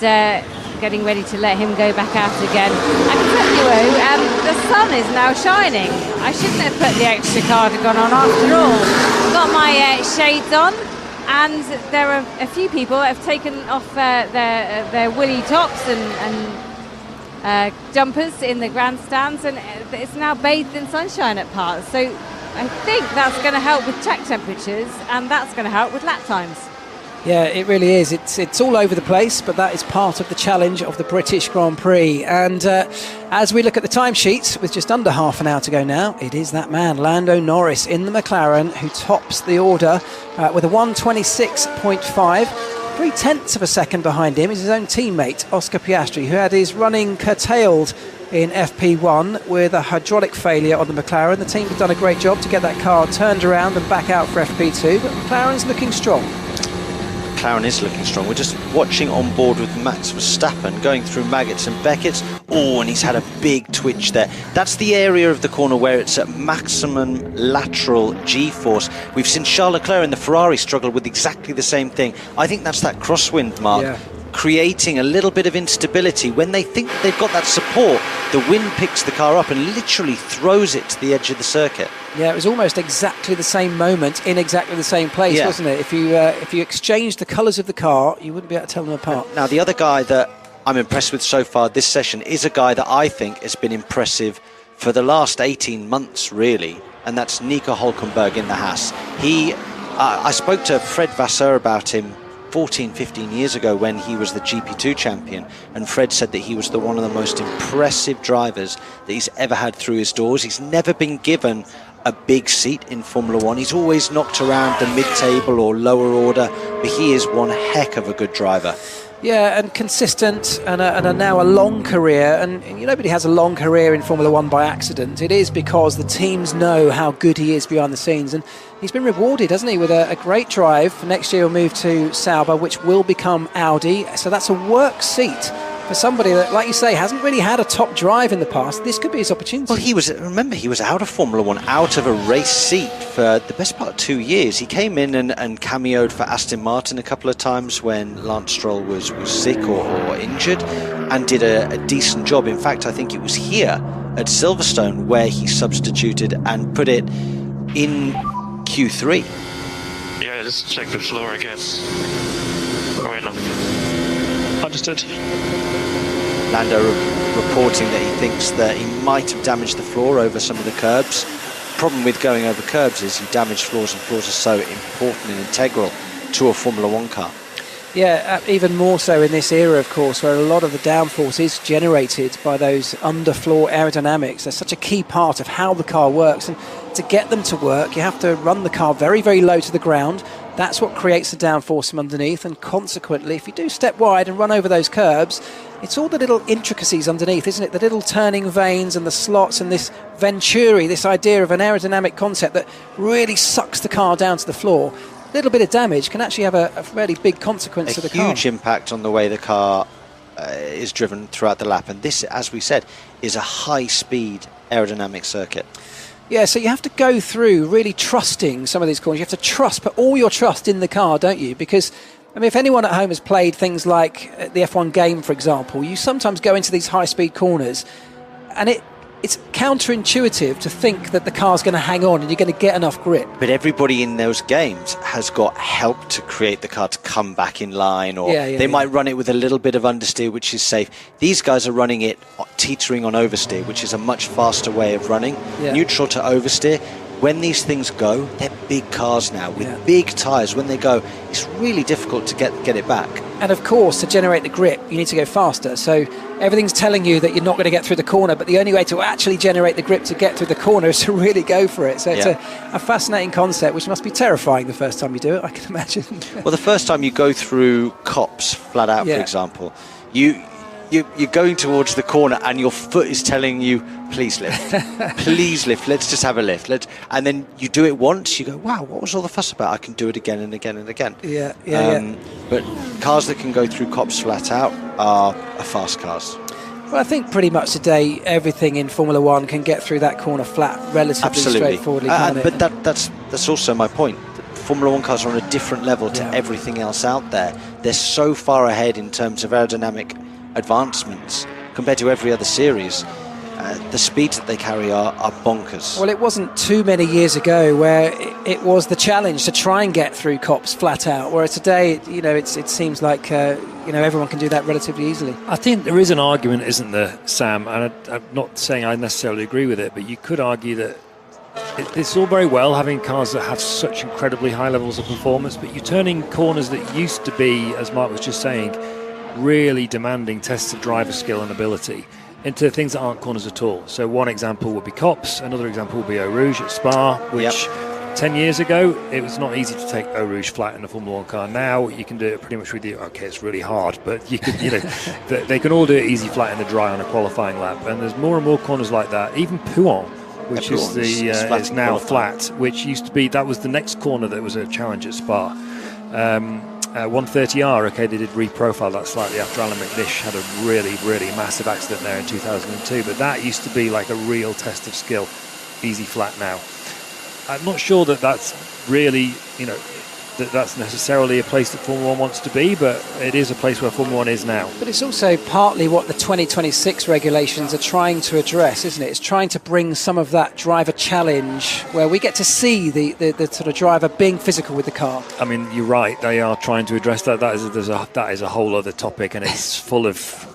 getting ready to let him go back out again. I can tell you, the sun is now shining. I shouldn't have put the extra cardigan on after all. Got my shades on, and there are a few people that have taken off their woolly tops and jumpers in the grandstands, and it's now bathed in sunshine at parts. So I think that's going to help with track temperatures, and that's going to help with lap times. Yeah, it really is. It's all over the place, but that is part of the challenge of the British Grand Prix. And as we look at the timesheets, with just under half an hour to go now, it is that man, Lando Norris, in the McLaren, who tops the order with a 1:26.5. 0.3 of a second behind him is his own teammate, Oscar Piastri, who had his running curtailed in FP1 with a hydraulic failure on the McLaren. The team have done a great job to get that car turned around and back out for FP2, but McLaren's looking strong. McLaren is looking strong. We're just watching on board with Max Verstappen going through Maggots and Beckett's. Oh, and he's had a big twitch there. That's the area of the corner where it's at maximum lateral G-force. We've seen Charles Leclerc in the Ferrari struggle with exactly the same thing. I think that's that crosswind, Mark. Yeah. Creating a little bit of instability. When they think they've got that support, the wind picks the car up and literally throws it to the edge of the circuit. Yeah, it was almost exactly the same moment in exactly the same place, wasn't it? If you exchanged the colours of the car, you wouldn't be able to tell them apart. Now, the other guy that I'm impressed with so far this session is a guy that I think has been impressive for the last 18 months, really, and that's Nico Hülkenberg in the Haas. I spoke to Fred Vasseur about him 14, 15 years ago when he was the GP2 champion, and Fred said that he was one of the most impressive drivers that he's ever had through his doors. He's never been given a big seat in Formula One. He's always knocked around the mid-table or lower order, but he is one heck of a good driver. Yeah, and consistent, and now a long career. And nobody has a long career in Formula One by accident. It is because the teams know how good he is behind the scenes. And he's been rewarded, hasn't he, with a great drive. Next year he'll move to Sauber, which will become Audi. So that's a work seat for somebody that, like you say, hasn't really had a top drive in the past. This could be his opportunity. Well, he was out of Formula One, out of a race seat for the best part of 2 years. He came in and cameoed for Aston Martin a couple of times when Lance Stroll was sick or injured, and did a decent job. In fact, I think it was here at Silverstone where he substituted and put it in Q3. Yeah, just check the floor again. Right now. Understood. Lando reporting that he thinks that he might have damaged the floor over some of the curbs. Problem with going over curbs is you damage floors, and floors are so important and integral to a Formula One car. Yeah, even more so in this era, of course, where a lot of the downforce is generated by those underfloor aerodynamics. They're such a key part of how the car works, and to get them to work, you have to run the car very, very low to the ground. That's what creates the downforce from underneath, and consequently, if you do step wide and run over those curbs, it's all the little intricacies underneath, isn't it? The little turning vanes and the slots and this venturi, this idea of an aerodynamic concept that really sucks the car down to the floor. A little bit of damage can actually have a fairly big consequence to the car. A huge impact on the way the car is driven throughout the lap. And this, as we said, is a high-speed aerodynamic circuit. Yeah, so you have to go through really trusting some of these corners. You have to put all your trust in the car, don't you? Because, I mean, if anyone at home has played things like the F1 game, for example, you sometimes go into these high-speed corners and it's counterintuitive to think that the car's going to hang on and you're going to get enough grip. But everybody in those games has got help to create the car to come back in line, or they might run it with a little bit of understeer, which is safe. These guys are running it teetering on oversteer, which is a much faster way of running. Neutral to oversteer. When these things go, they're big cars now with big tyres. When they go, it's really difficult to get it back. And of course, to generate the grip, you need to go faster. So everything's telling you that you're not going to get through the corner, but the only way to actually generate the grip to get through the corner is to really go for it. So it's a fascinating concept, which must be terrifying the first time you do it, I can imagine. Well, the first time you go through Copse flat out, for example, you're going towards the corner and your foot is telling you, please lift, please lift, let's just have a lift. And then you do it once, you go, wow, what was all the fuss about? I can do it again and again and again. But cars that can go through Copse flat out are fast cars. Well, I think pretty much today everything in Formula One can get through that corner flat relatively straightforwardly. But that's also my point. Formula One cars are on a different level to everything else out there. They're so far ahead in terms of aerodynamic advancements compared to every other series. The speeds that they carry are bonkers. Well, it wasn't too many years ago where it was the challenge to try and get through Copse flat out, whereas today, you know, it seems like everyone can do that relatively easily. I think there is an argument, isn't there, Sam? And I'm not saying I necessarily agree with it, but you could argue that it's all very well having cars that have such incredibly high levels of performance, but you're turning corners that used to be, as Mark was just saying, really demanding tests of driver skill and ability into things that aren't corners at all. So one example would be Copse, another example would be Eau Rouge at Spa, which 10 years ago it was not easy to take Eau Rouge flat in a Formula 1 car. Now you can do it pretty much with it's really hard, but you could, they can all do it easy flat in the dry on a qualifying lap, and there's more and more corners like that. Even Pouhon, which is now flat, which used to be, that was the next corner that was a challenge at Spa. 130R, they did reprofile that slightly after Alan McNish had a really, really massive accident there in 2002, but that used to be like a real test of skill, easy flat now. I'm not sure that that's really, that's necessarily a place that Formula 1 wants to be, but it is a place where Formula 1 is now. But it's also partly what the 2026 regulations are trying to address, isn't it? It's trying to bring some of that driver challenge where we get to see the sort of driver being physical with the car. I mean, you're right, they are trying to address that. That is a whole other topic, and it's full of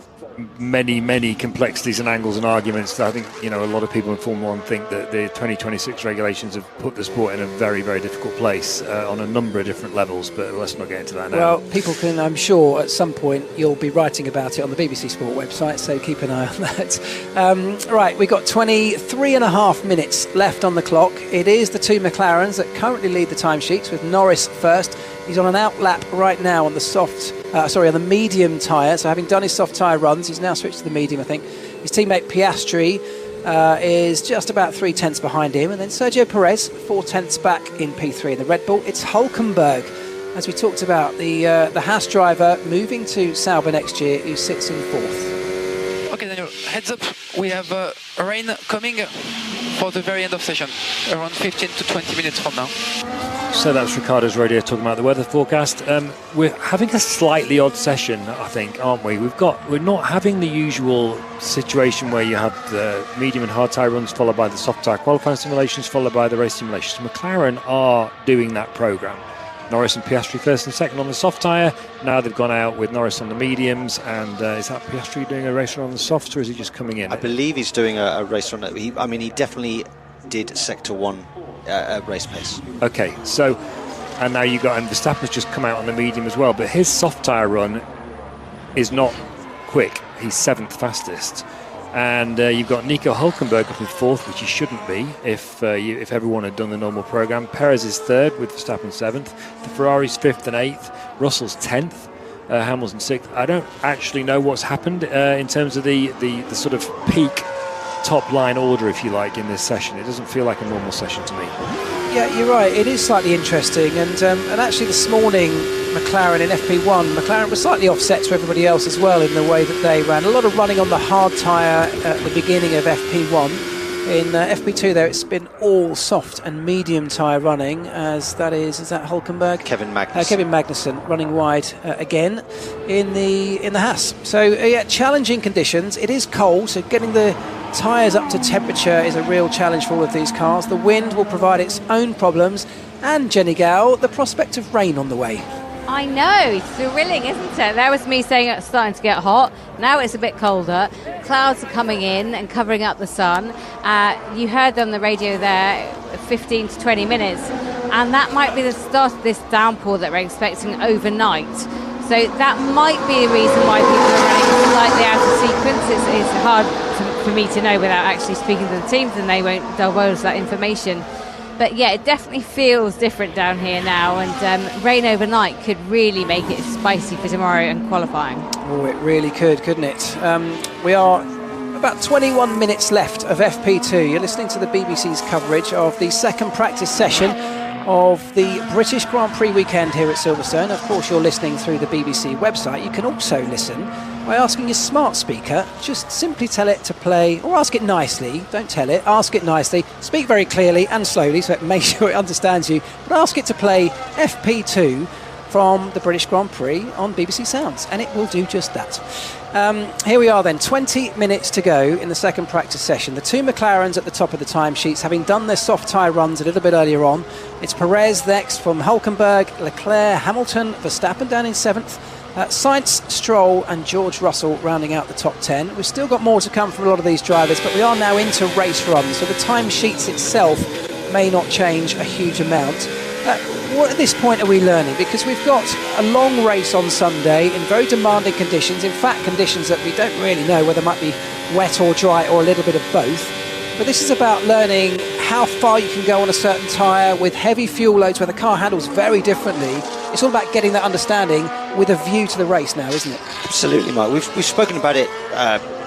many complexities and angles and arguments. I think a lot of people in Formula 1 think that the 2026 regulations have put the sport in a very, very difficult place on a number of different levels, but let's not get into that now. Well, people can, I'm sure at some point you'll be writing about it on the BBC Sport website, so keep an eye on that. Right, we've got 23 and a half minutes left on the clock. It is the two McLarens that currently lead the timesheets, with Norris first. He's on an outlap right now on the on the medium tyre. So having done his soft tyre runs, he's now switched to the medium, I think. His teammate Piastri is just about 3 tenths behind him. And then Sergio Perez, 4 tenths back in P3 in the Red Bull. It's Hulkenberg, as we talked about, the Haas driver moving to Sauber next year, who sits in 4th. Okay, Daniel, heads up. We have rain coming for the very end of session, around 15 to 20 minutes from now. So that's Ricardo's radio talking about the weather forecast. We're having a slightly odd session, I think, aren't we? We're not having the usual situation where you have the medium and hard tyre runs followed by the soft tyre qualifying simulations followed by the race simulations. McLaren are doing that programme. Norris and Piastri first and second on the soft tyre. Now they've gone out with Norris on the mediums, and is that Piastri doing a race run on the softs, or is he just coming in? I believe he's doing a race run. He definitely did Sector 1 race pace. Okay, so, and now you've got, and Verstappen's just come out on the medium as well, but his soft tyre run is not quick. He's 7th fastest. And you've got Nico Hulkenberg up in 4th, which he shouldn't be if everyone had done the normal programme. Perez is 3rd with Verstappen 7th. The Ferrari's 5th and 8th. Russell's 10th. Hamilton 6th. I don't actually know what's happened in terms of the sort of peak top line order, if you like, in this session. It doesn't feel like a normal session to me. Yeah, you're right. It is slightly interesting. And actually this morning, McLaren in FP1, McLaren was slightly offset to everybody else as well in the way that they ran. A lot of running on the hard tyre at the beginning of FP1. In FP2 there, it's been all soft and medium tyre running, is that Hulkenberg? Kevin Magnussen. Kevin Magnussen running wide again in the Haas. So challenging conditions. It is cold, so getting the tyres up to temperature is a real challenge for all of these cars. The wind will provide its own problems, and Jenny Gow, the prospect of rain on the way. I know, it's thrilling, isn't it? That was me saying it's starting to get hot. Now it's a bit colder. Clouds are coming in and covering up the sun. You heard on the radio there, 15 to 20 minutes. And that might be the start of this downpour that we're expecting overnight. So that might be the reason why people are running slightly out of sequence. It's hard for me to know without actually speaking to the teams, and they won't divulge that information. But yeah, it definitely feels different down here now, and rain overnight could really make it spicy for tomorrow and qualifying. Oh, it really could, couldn't it? We are about 21 minutes left of FP2. You're listening to the BBC's coverage of the second practice session of the British Grand Prix weekend here at Silverstone. Of course, you're listening through the BBC website. You can also listen by asking your smart speaker. Just simply tell it to play, or ask it nicely. Don't tell it, ask it nicely. Speak very clearly and slowly so it makes sure it understands you. But ask it to play FP2 from the British Grand Prix on BBC Sounds, and it will do just that. Here we are then, 20 minutes to go in the second practice session. The two McLarens at the top of the timesheets, having done their soft tyre runs a little bit earlier on. It's Perez next from Hülkenberg, Leclerc, Hamilton, Verstappen down in 7th. Sainz, Stroll and George Russell rounding out the top 10. We've still got more to come from a lot of these drivers, but we are now into race runs, so the timesheets itself may not change a huge amount. What at this point are we learning? Because we've got a long race on Sunday in very demanding conditions, in fact conditions that we don't really know whether it might be wet or dry or a little bit of both. But this is about learning how far you can go on a certain tyre with heavy fuel loads where the car handles very differently. It's all about getting that understanding with a view to the race now, isn't it? Absolutely, Mark. We've spoken about it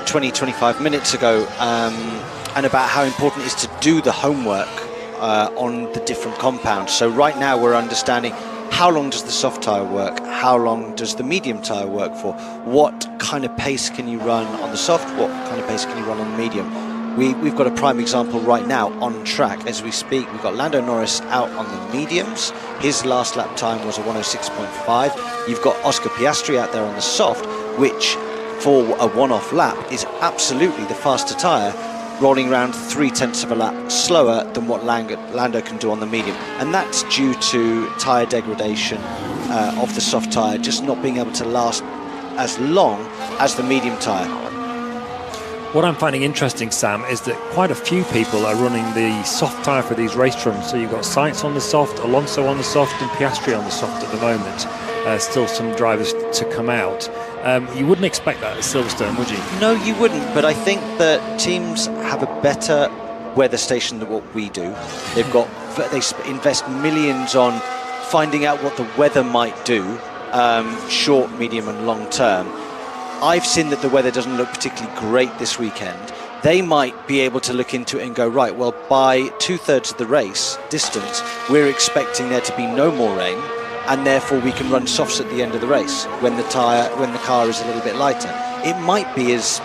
20-25 minutes ago and about how important it is to do the homework on the different compounds. So right now we're understanding how long does the soft tyre work, how long does the medium tyre work for, what kind of pace can you run on the soft, what kind of pace can you run on the medium. We've got a prime example right now on track as we speak. We've got Lando Norris out on the mediums. His last lap time was a 106.5. You've got Oscar Piastri out there on the soft, which for a one-off lap is absolutely the faster tyre, rolling around 0.3 of a lap slower than what Lando can do on the medium. And that's due to tyre degradation of the soft tyre just not being able to last as long as the medium tyre. What I'm finding interesting, Sam, is that quite a few people are running the soft tyre for these race runs. So you've got Sainz on the soft, Alonso on the soft and Piastri on the soft at the moment. Still some drivers to come out. You wouldn't expect that at Silverstone, would you? No, you wouldn't, but I think that teams have a better weather station than what we do. They invest millions on finding out what the weather might do, short, medium and long term. I've seen that the weather doesn't look particularly great this weekend. They might be able to look into it and go, right, well, by 2/3 of the race distance, we're expecting there to be no more rain, and therefore we can run softs at the end of the race when the car is a little bit lighter. It might be as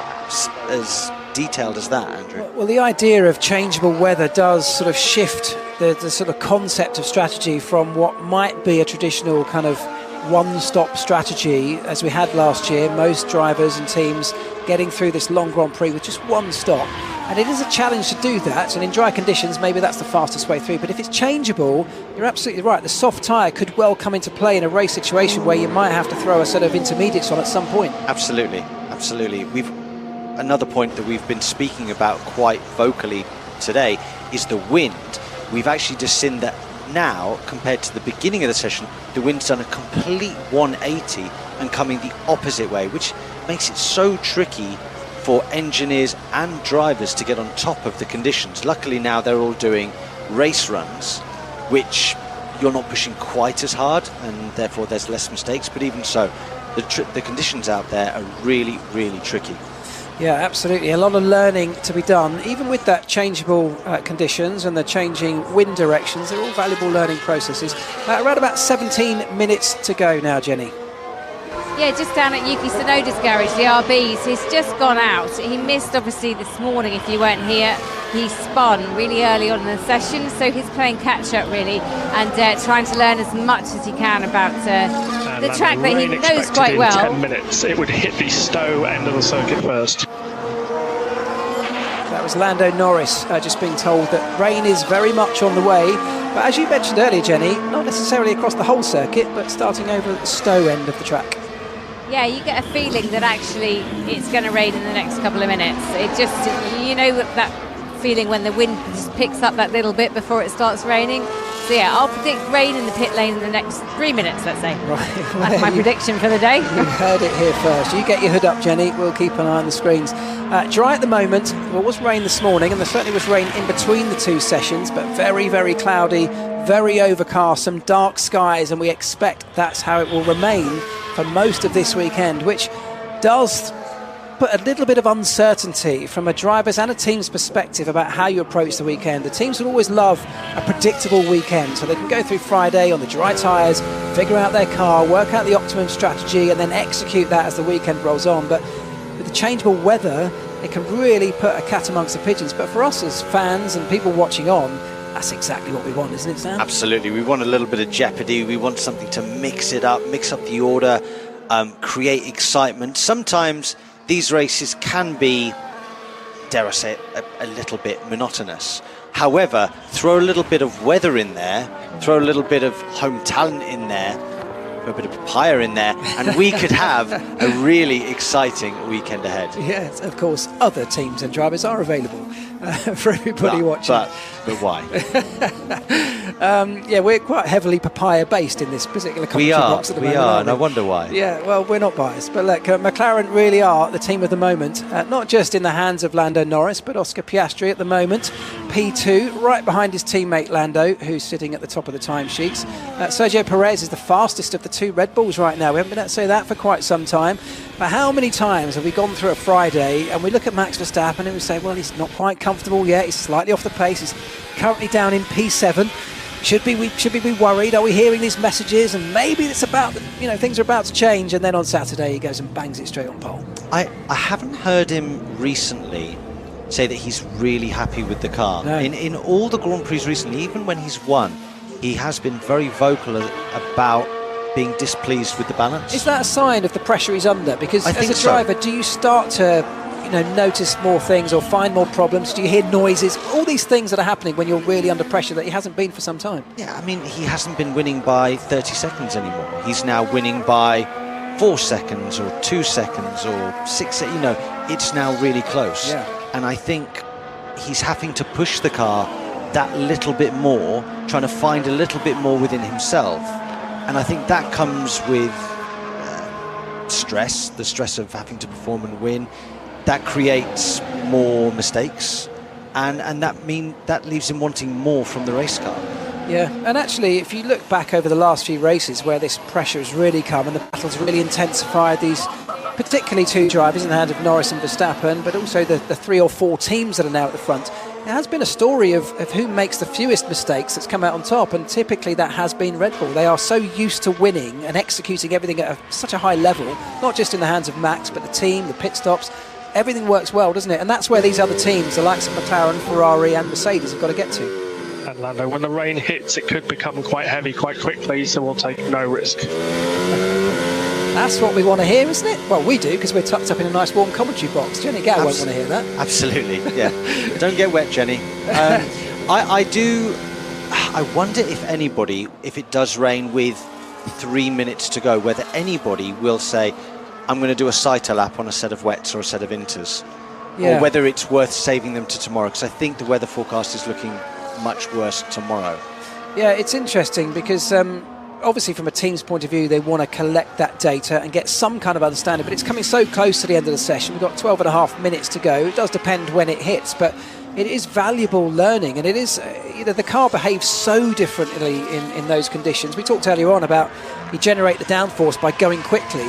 detailed as that, Andrew. Well, the idea of changeable weather does sort of shift the sort of concept of strategy from what might be a traditional kind of one-stop strategy as we had last year, most drivers and teams getting through this long Grand Prix with just one stop. And it is a challenge to do that, and in dry conditions maybe that's the fastest way through, but if it's changeable, you're absolutely right, the soft tyre could well come into play in a race situation where you might have to throw a set of intermediates on at some point. Absolutely. Another point that we've been speaking about quite vocally today is the wind. We've actually just seen that now, compared to the beginning of the session, the wind's done a complete 180 and coming the opposite way, which makes it so tricky for engineers and drivers to get on top of the conditions. Luckily now they're all doing race runs, which you're not pushing quite as hard, and therefore there's less mistakes, but even so, the conditions out there are really, really tricky. Yeah, absolutely. A lot of learning to be done. Even with that changeable conditions and the changing wind directions, they're all valuable learning processes. Around about 17 minutes to go now, Jenny. Yeah, just down at Yuki Tsunoda's garage, the RBs, he's just gone out. He missed, obviously, this morning, if you weren't here. He spun really early on in the session, so he's playing catch-up, really, and trying to learn as much as he can about the track that he knows quite well. 10 minutes, it would hit the Stowe end of the circuit first. That was Lando Norris just being told that rain is very much on the way. But as you mentioned earlier, Jenny, not necessarily across the whole circuit, but starting over at the Stowe end of the track. Yeah, you get a feeling that actually it's going to rain in the next couple of minutes. It just, you know, that feeling when the wind just picks up that little bit before it starts raining. So yeah, I'll predict rain in the pit lane in the next 3 minutes, let's say. Right. That's my prediction for the day. You heard it here first. You get your hood up, Jenny. We'll keep an eye on the screens. Dry at the moment. There was rain this morning, and there certainly was rain in between the two sessions, but very, very cloudy, very overcast, some dark skies, and we expect that's how it will remain for most of this weekend, which does put a little bit of uncertainty from a driver's and a team's perspective about how you approach the weekend. The teams will always love a predictable weekend, so they can go through Friday on the dry tyres, figure out their car, work out the optimum strategy, and then execute that as the weekend rolls on. But with the changeable weather, it can really put a cat amongst the pigeons. But for us as fans and people watching on, That's exactly what we want, isn't it, Sam? Absolutely. We want a little bit of jeopardy. We want something to mix it up, mix up the order, create excitement. Sometimes these races can be, dare I say it, a little bit monotonous. However, throw a little bit of weather in there, throw a little bit of home talent in there, a bit of papaya in there, and we could have a really exciting weekend ahead. Yes, of course, other teams and drivers are available for everybody watching. But why? Yeah, we're quite heavily papaya based in this particular commentary box at the moment. We are, and I wonder why. Yeah, well, we're not biased, but look, McLaren really are the team of the moment, not just in the hands of Lando Norris, but Oscar Piastri at the moment, P2, right behind his teammate Lando, who's sitting at the top of the timesheets. Sergio Perez is the fastest of the two Red Bulls right now. We haven't been able to say that for quite some time. But how many times have we gone through a Friday and we look at Max Verstappen and we say, well, he's not quite comfortable yet, he's slightly off the pace, he's currently down in P7. Should we be worried? Are we hearing these messages? And maybe it's about, things are about to change. And then on Saturday he goes and bangs it straight on pole. I haven't heard him recently say that he's really happy with the car. No. In all the Grand Prix recently, even when he's won, he has been very vocal about being displeased with the balance. Is that a sign of the pressure he's under? Because I as think a driver, do you start to notice more things or find more problems? Do you hear noises? All these things that are happening when you're really under pressure that he hasn't been for some time. Yeah, I mean, he hasn't been winning by 30 seconds anymore. He's now winning by 4 seconds or 2 seconds or 6 it's now really close. Yeah. And I think he's having to push the car that little bit more, trying to find a little bit more within himself. And I think that comes with stress, the stress of having to perform and win. That creates more mistakes, and that leaves him wanting more from the race car. Yeah, and actually, if you look back over the last few races where this pressure has really come and the battle's really intensified, these particularly two drivers in the hand of Norris and Verstappen, but also the 3 or 4 teams that are now at the front, there has been a story of who makes the fewest mistakes that's come out on top, and typically that has been Red Bull. They are so used to winning and executing everything at such a high level, not just in the hands of Max, but the team, the pit stops. Everything works well, doesn't it? And that's where these other teams, the likes of McLaren, Ferrari and Mercedes, have got to get to. And Lando, when the rain hits, it could become quite heavy quite quickly, so we'll take no risk. That's what we want to hear, isn't it? Well, we do, because we're tucked up in a nice warm commentary box. Jenny Gow won't want to hear that. Absolutely, yeah. Don't get wet, Jenny. I wonder if anybody, if it does rain with 3 minutes to go, whether anybody will say, I'm going to do a Saito lap on a set of wets or a set of inters. Yeah. Or whether it's worth saving them to tomorrow, because I think the weather forecast is looking much worse tomorrow. Yeah, it's interesting because obviously from a team's point of view they want to collect that data and get some kind of understanding, but it's coming so close to the end of the session. We've got 12 and a half minutes to go. It does depend when it hits, but it is valuable learning, and it is the car behaves so differently in those conditions. We talked earlier on about you generate the downforce by going quickly.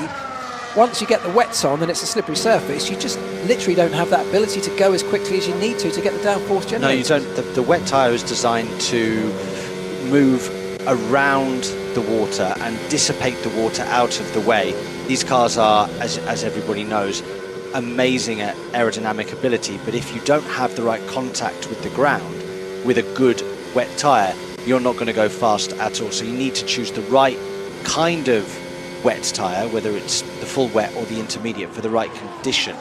Once you get the wets on and it's a slippery surface, you just literally don't have that ability to go as quickly as you need to get the downforce generated. No, you don't. The wet tyre is designed to move around the water and dissipate the water out of the way. These cars are, as everybody knows, amazing at aerodynamic ability, but if you don't have the right contact with the ground with a good wet tyre, you're not going to go fast at all. So you need to choose the right kind of wet tyre, whether it's the full wet or the intermediate, for the right condition.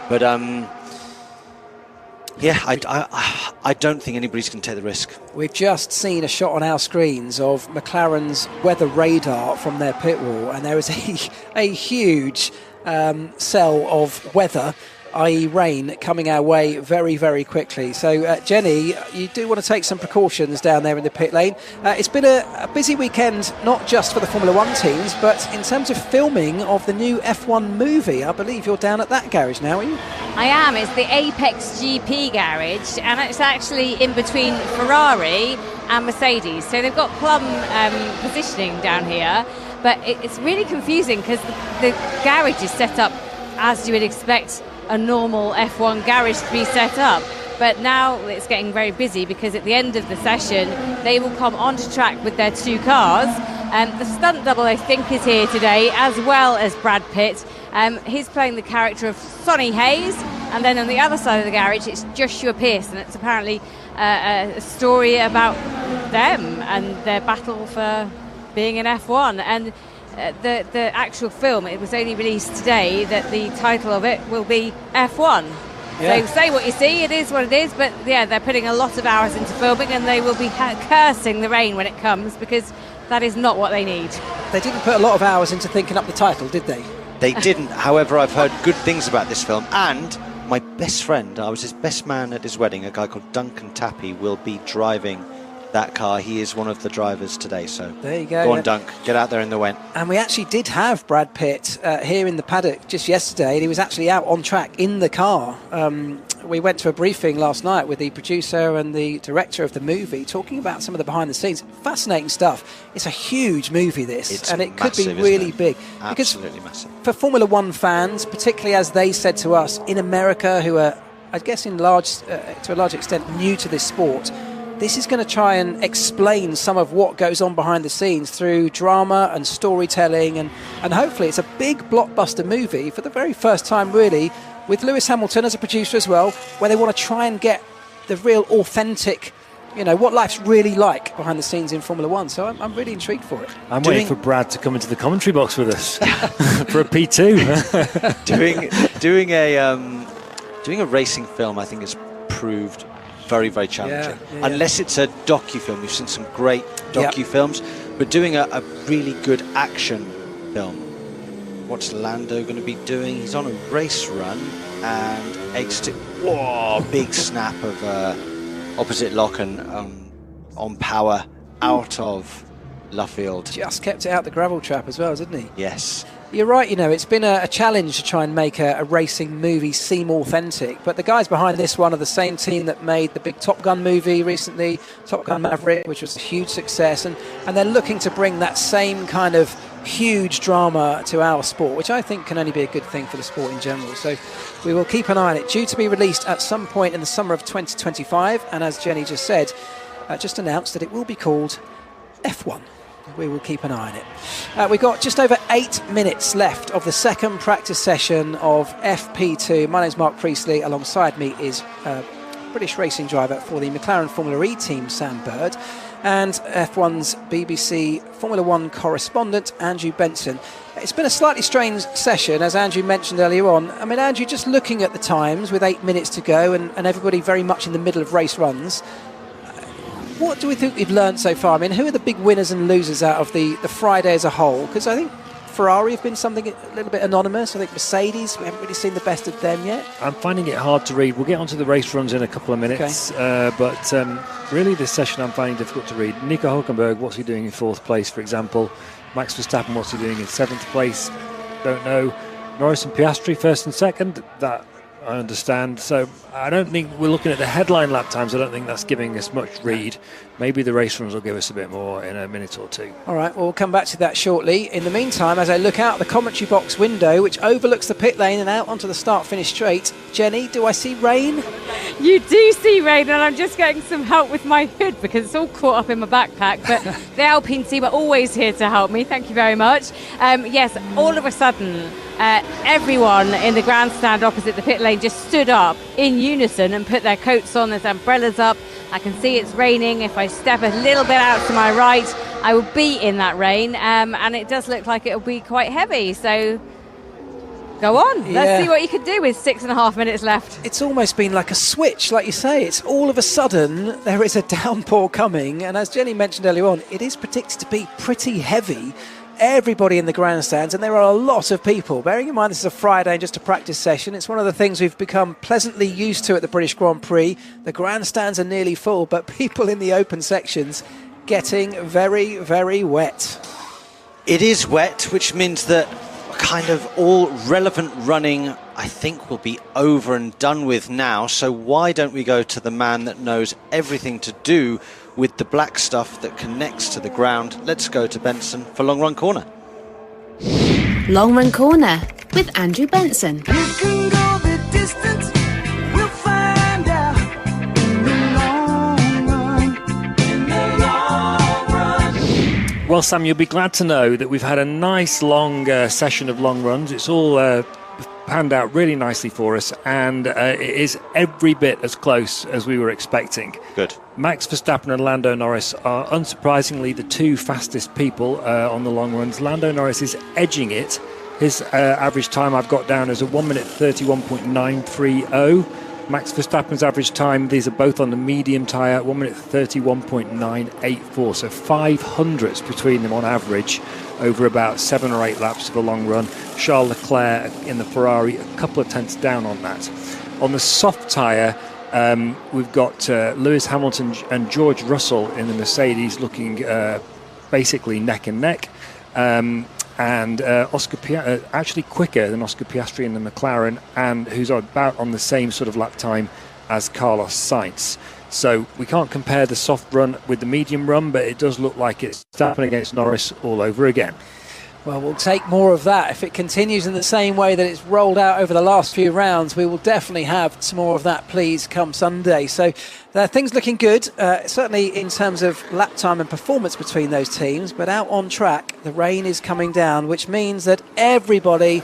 But yeah, I don't think anybody's going to take the risk. We've just seen a shot on our screens of McLaren's weather radar from their pit wall, and there is a huge cell of weather, i.e. rain, coming our way very, very quickly. So, Jenny, you do want to take some precautions down there in the pit lane. It's been a busy weekend, not just for the Formula One teams, but in terms of filming of the new F1 movie. I believe you're down at that garage now, are you? I am. It's the Apex GP garage, and it's actually in between Ferrari and Mercedes. So they've got plum positioning down here, but it's really confusing because the garage is set up as you would expect a normal F1 garage to be set up, but now it's getting very busy because at the end of the session they will come onto track with their 2 cars. The stunt double, I think, is here today, as well as Brad Pitt. He's playing the character of Sonny Hayes, And then on the other side of the garage, it's Joshua Pierce, and it's apparently a story about them and their battle for being in F1. And the actual film, it was only released today, that the title of it will be F1. So say what you see, it is what it is, but yeah, they're putting a lot of hours into filming, and they will be cursing the rain when it comes, because that is not what they need. They didn't put a lot of hours into thinking up the title, did they? They didn't. However, I've heard good things about this film, and my best friend, I was his best man at his wedding, a guy called Duncan Tappy, will be driving that car. He is one of the drivers today, so there you go. Go on, Dunk, get out there in the wind. And we actually did have Brad Pitt here in the paddock just yesterday, and he was actually out on track in the car. We went to a briefing last night with the producer and the director of the movie, talking about some of the behind the scenes. Fascinating stuff. It's a huge movie, this, and it could be really big. Absolutely massive. For Formula One fans, particularly as they said to us, in America, who are, I guess, to a large extent new to this sport, this is going to try and explain some of what goes on behind the scenes through drama and storytelling, and hopefully it's a big blockbuster movie for the very first time, really, with Lewis Hamilton as a producer as well, where they want to try and get the real authentic, what life's really like behind the scenes in Formula One. So I'm really intrigued for it. I'm waiting for Brad to come into the commentary box with us for a P2. Doing a racing film, I think, has proved very, very challenging. Unless it's a docu-film. We've seen some great docu-films, but doing a really good action film. What's Lando going to be doing? He's on a race run and big snap of opposite lock and on power out of Luffield. Just kept it out the gravel trap as well, didn't he? Yes. You're right, it's been a challenge to try and make a racing movie seem authentic, but the guys behind this one are the same team that made the big Top Gun movie recently, Top Gun Maverick, which was a huge success, and they're looking to bring that same kind of huge drama to our sport, which I think can only be a good thing for the sport in general. So we will keep an eye on it. Due to be released at some point in the summer of 2025, and as Jenny just said, just announced that it will be called F1. We will keep an eye on it. We've got just over 8 minutes left of the second practice session of FP2. My name's Mark Priestley. Alongside me is British racing driver for the McLaren Formula E team, Sam Bird, and F1's BBC Formula One correspondent, Andrew Benson. It's been a slightly strange session, as Andrew mentioned earlier on. I mean, Andrew, just looking at the times with 8 minutes to go and everybody very much in the middle of race runs, what do we think we've learned so far? I mean, who are the big winners and losers out of the Friday as a whole? Because I think Ferrari have been something a little bit anonymous. I think Mercedes, we haven't really seen the best of them yet. I'm finding it hard to read. We'll get onto the race runs in a couple of minutes. Okay. But really this session I'm finding difficult to read. Nico Hülkenberg, what's he doing in 4th place, for example? Max Verstappen, what's he doing in 7th place? Don't know. Norris and Piastri, 1st and 2nd. That I understand. So I don't think we're looking at the headline lap times. I don't think that's giving us much read. Maybe the race runs will give us a bit more in a minute or two. All right, well, we'll come back to that shortly. In the meantime, as I look out the commentary box window, which overlooks the pit lane and out onto the start-finish straight, Jenny, do I see rain? You do see rain, and I'm just getting some help with my hood because it's all caught up in my backpack. But the Alpine team are always here to help me. Thank you very much. Yes, all of a sudden, everyone in the grandstand opposite the pit lane just stood up in unison and put their coats on, their umbrellas up. I can see it's raining. If I step a little bit out to my right, I will be in that rain, and it does look like it will be quite heavy. So go on, let's see what you can do with 6.5 minutes left. It's almost been like a switch, like you say. It's all of a sudden there is a downpour coming, and as Jenny mentioned earlier on, it is predicted to be pretty heavy. Everybody in the grandstands, and there are a lot of people. Bearing in mind this is a Friday and just a practice session, it's one of the things we've become pleasantly used to at the British Grand Prix. The grandstands are nearly full, but people in the open sections getting very, very wet. It is wet, which means that kind of all relevant running, I think, will be over and done with now. So why don't we go to the man that knows everything to do with the black stuff that connects to the ground? Let's go to Benson for Long Run Corner. Long Run Corner with Andrew Benson. You can go the distance, we'll find out in the long run. Well, Sam, you'll be glad to know that we've had a nice long session of long runs. It's all panned out really nicely for us, and it is every bit as close as we were expecting. Good. Max Verstappen and Lando Norris are unsurprisingly the two fastest people on the long runs. Lando Norris is edging it. His average time I've got down as a 1 minute 31.930. Max Verstappen's average time, these are both on the medium tyre, 1 minute 31.984. So 500ths between them on average over about 7 or 8 laps of a long run. Charles Leclerc in the Ferrari, a couple of tenths down on that. On the soft tyre, we've got Lewis Hamilton and George Russell in the Mercedes looking basically neck and neck. And Oscar actually quicker than Oscar Piastri in the McLaren, and who's about on the same sort of lap time as Carlos Sainz. So we can't compare the soft run with the medium run, but it does look like it's Verstappen against Norris all over again. Well, we'll take more of that. If it continues in the same way that it's rolled out over the last few rounds, we will definitely have some more of that, please, come Sunday. So things looking good, certainly in terms of lap time and performance between those teams. But out on track, the rain is coming down, which means that everybody,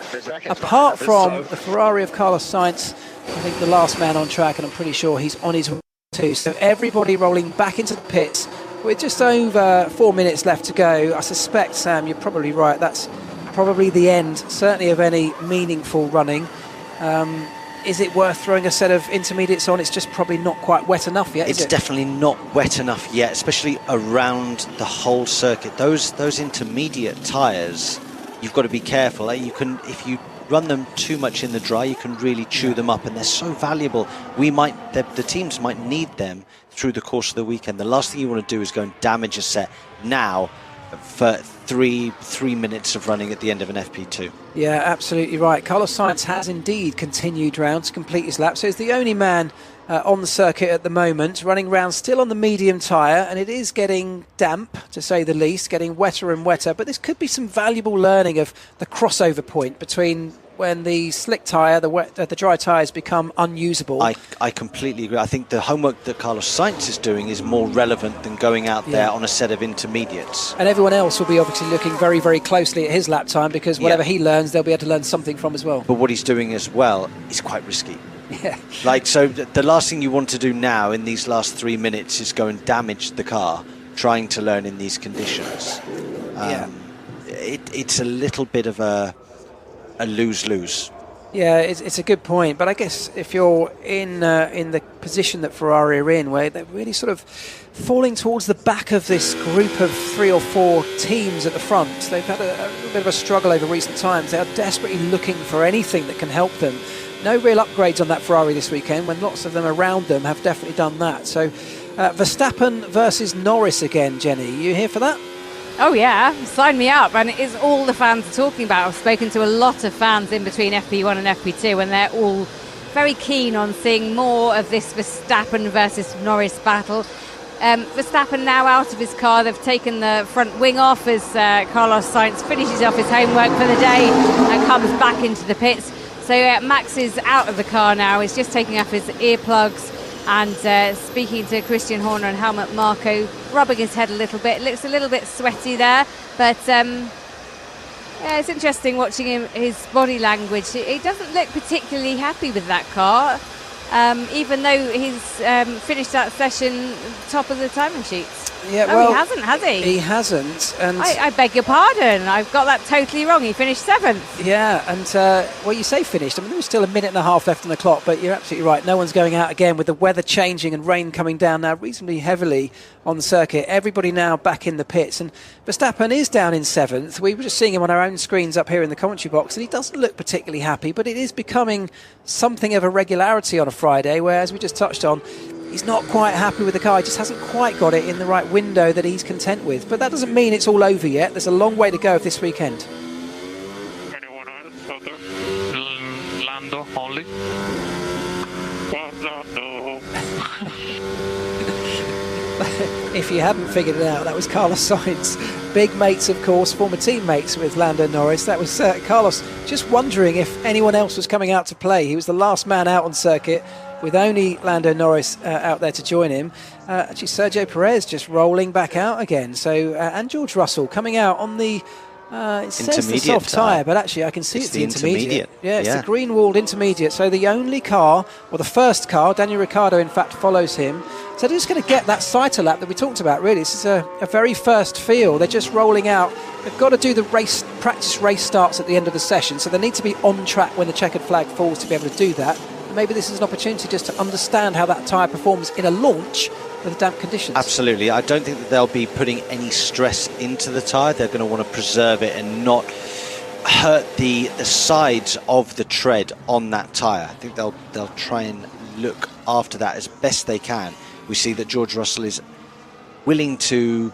apart from the Ferrari of Carlos Sainz, I think the last man on track, and I'm pretty sure he's on his way too. So everybody rolling back into the pits. With just over 4 minutes left to go, I suspect, Sam, you're probably right. That's probably the end, certainly of any meaningful running. Is it worth throwing a set of intermediates on? It's just probably not quite wet enough yet, is it? It's definitely not wet enough yet, especially around the whole circuit. Those intermediate tyres, you've got to be careful. If you run them too much in the dry, you can really chew them up, and they're so valuable. The teams might need them through the course of the weekend. The last thing you want to do is go and damage a set now for three minutes of running at the end of an FP2. Yeah, absolutely right. Carlos Sainz has indeed continued round to complete his lap, so he's the only man on the circuit at the moment, running round still on the medium tyre, and it is getting damp, to say the least, getting wetter and wetter, but this could be some valuable learning of the crossover point between when the slick tyre, the dry tyres become unusable. I completely agree. I think the homework that Carlos Sainz is doing is more relevant than going out there on a set of intermediates. And everyone else will be obviously looking very, very closely at his lap time, because whatever he learns, they'll be able to learn something from as well. But what he's doing as well is quite risky. Yeah. So the last thing you want to do now in these last 3 minutes is go and damage the car trying to learn in these conditions. It's a little bit of a lose-lose. Yeah, it's a good point, but I guess if you're in the position that Ferrari are in, where they're really sort of falling towards the back of this group of 3 or 4 teams at the front, they've had a bit of a struggle over recent times. They are desperately looking for anything that can help them. No real upgrades on that Ferrari this weekend, when lots of them around them have definitely done that. So Verstappen versus Norris again, Jenny. You here for that? Oh yeah, sign me up. And it is all the fans are talking about. I've spoken to a lot of fans in between FP1 and FP2, and they're all very keen on seeing more of this Verstappen versus Norris battle. Verstappen now out of his car. They've taken the front wing off as Carlos Sainz finishes off his homework for the day and comes back into the pits. So Max is out of the car now. He's just taking off his earplugs and speaking to Christian Horner and Helmut Marko, rubbing his head a little bit. It looks a little bit sweaty there, but it's interesting watching him, his body language. He doesn't look particularly happy with that car, even though he's finished that session top of the timing sheets. Yeah, well, he hasn't, has he? He hasn't. And I beg your pardon. I've got that totally wrong. He finished 7th. Yeah, and you say finished. I mean, there was still a minute and a half left on the clock, but you're absolutely right. No one's going out again with the weather changing and rain coming down now reasonably heavily on the circuit. Everybody now back in the pits, and Verstappen is down in 7th. We were just seeing him on our own screens up here in the commentary box, and he doesn't look particularly happy, but it is becoming something of a regularity on a Friday, where, as we just touched on, he's not quite happy with the car. He just hasn't quite got it in the right window that he's content with. But that doesn't mean it's all over yet. There's a long way to go of this weekend. Lando only. If you hadn't figured it out, that was Carlos Sainz. Big mates, of course, former teammates with Lando Norris. That was Carlos just wondering if anyone else was coming out to play. He was the last man out on circuit, with only Lando Norris out there to join him. Actually, Sergio Perez just rolling back out again. So, and George Russell coming out on the It says the soft tyre, but actually I can see it's the intermediate. Yeah, it's the green-walled intermediate. So the only car, or the first car, Daniel Ricciardo in fact follows him. So they're just going to get that Saito lap that we talked about, really. This is a very first feel. They're just rolling out. They've got to do the practice race starts at the end of the session, so they need to be on track when the checkered flag falls to be able to do that. And maybe this is an opportunity just to understand how that tyre performs in a launch with damp conditions. Absolutely. I don't think that they'll be putting any stress into the tyre. They're going to want to preserve it and not hurt the sides of the tread on that tyre. I think they'll try and look after that as best they can. We see that George Russell is willing to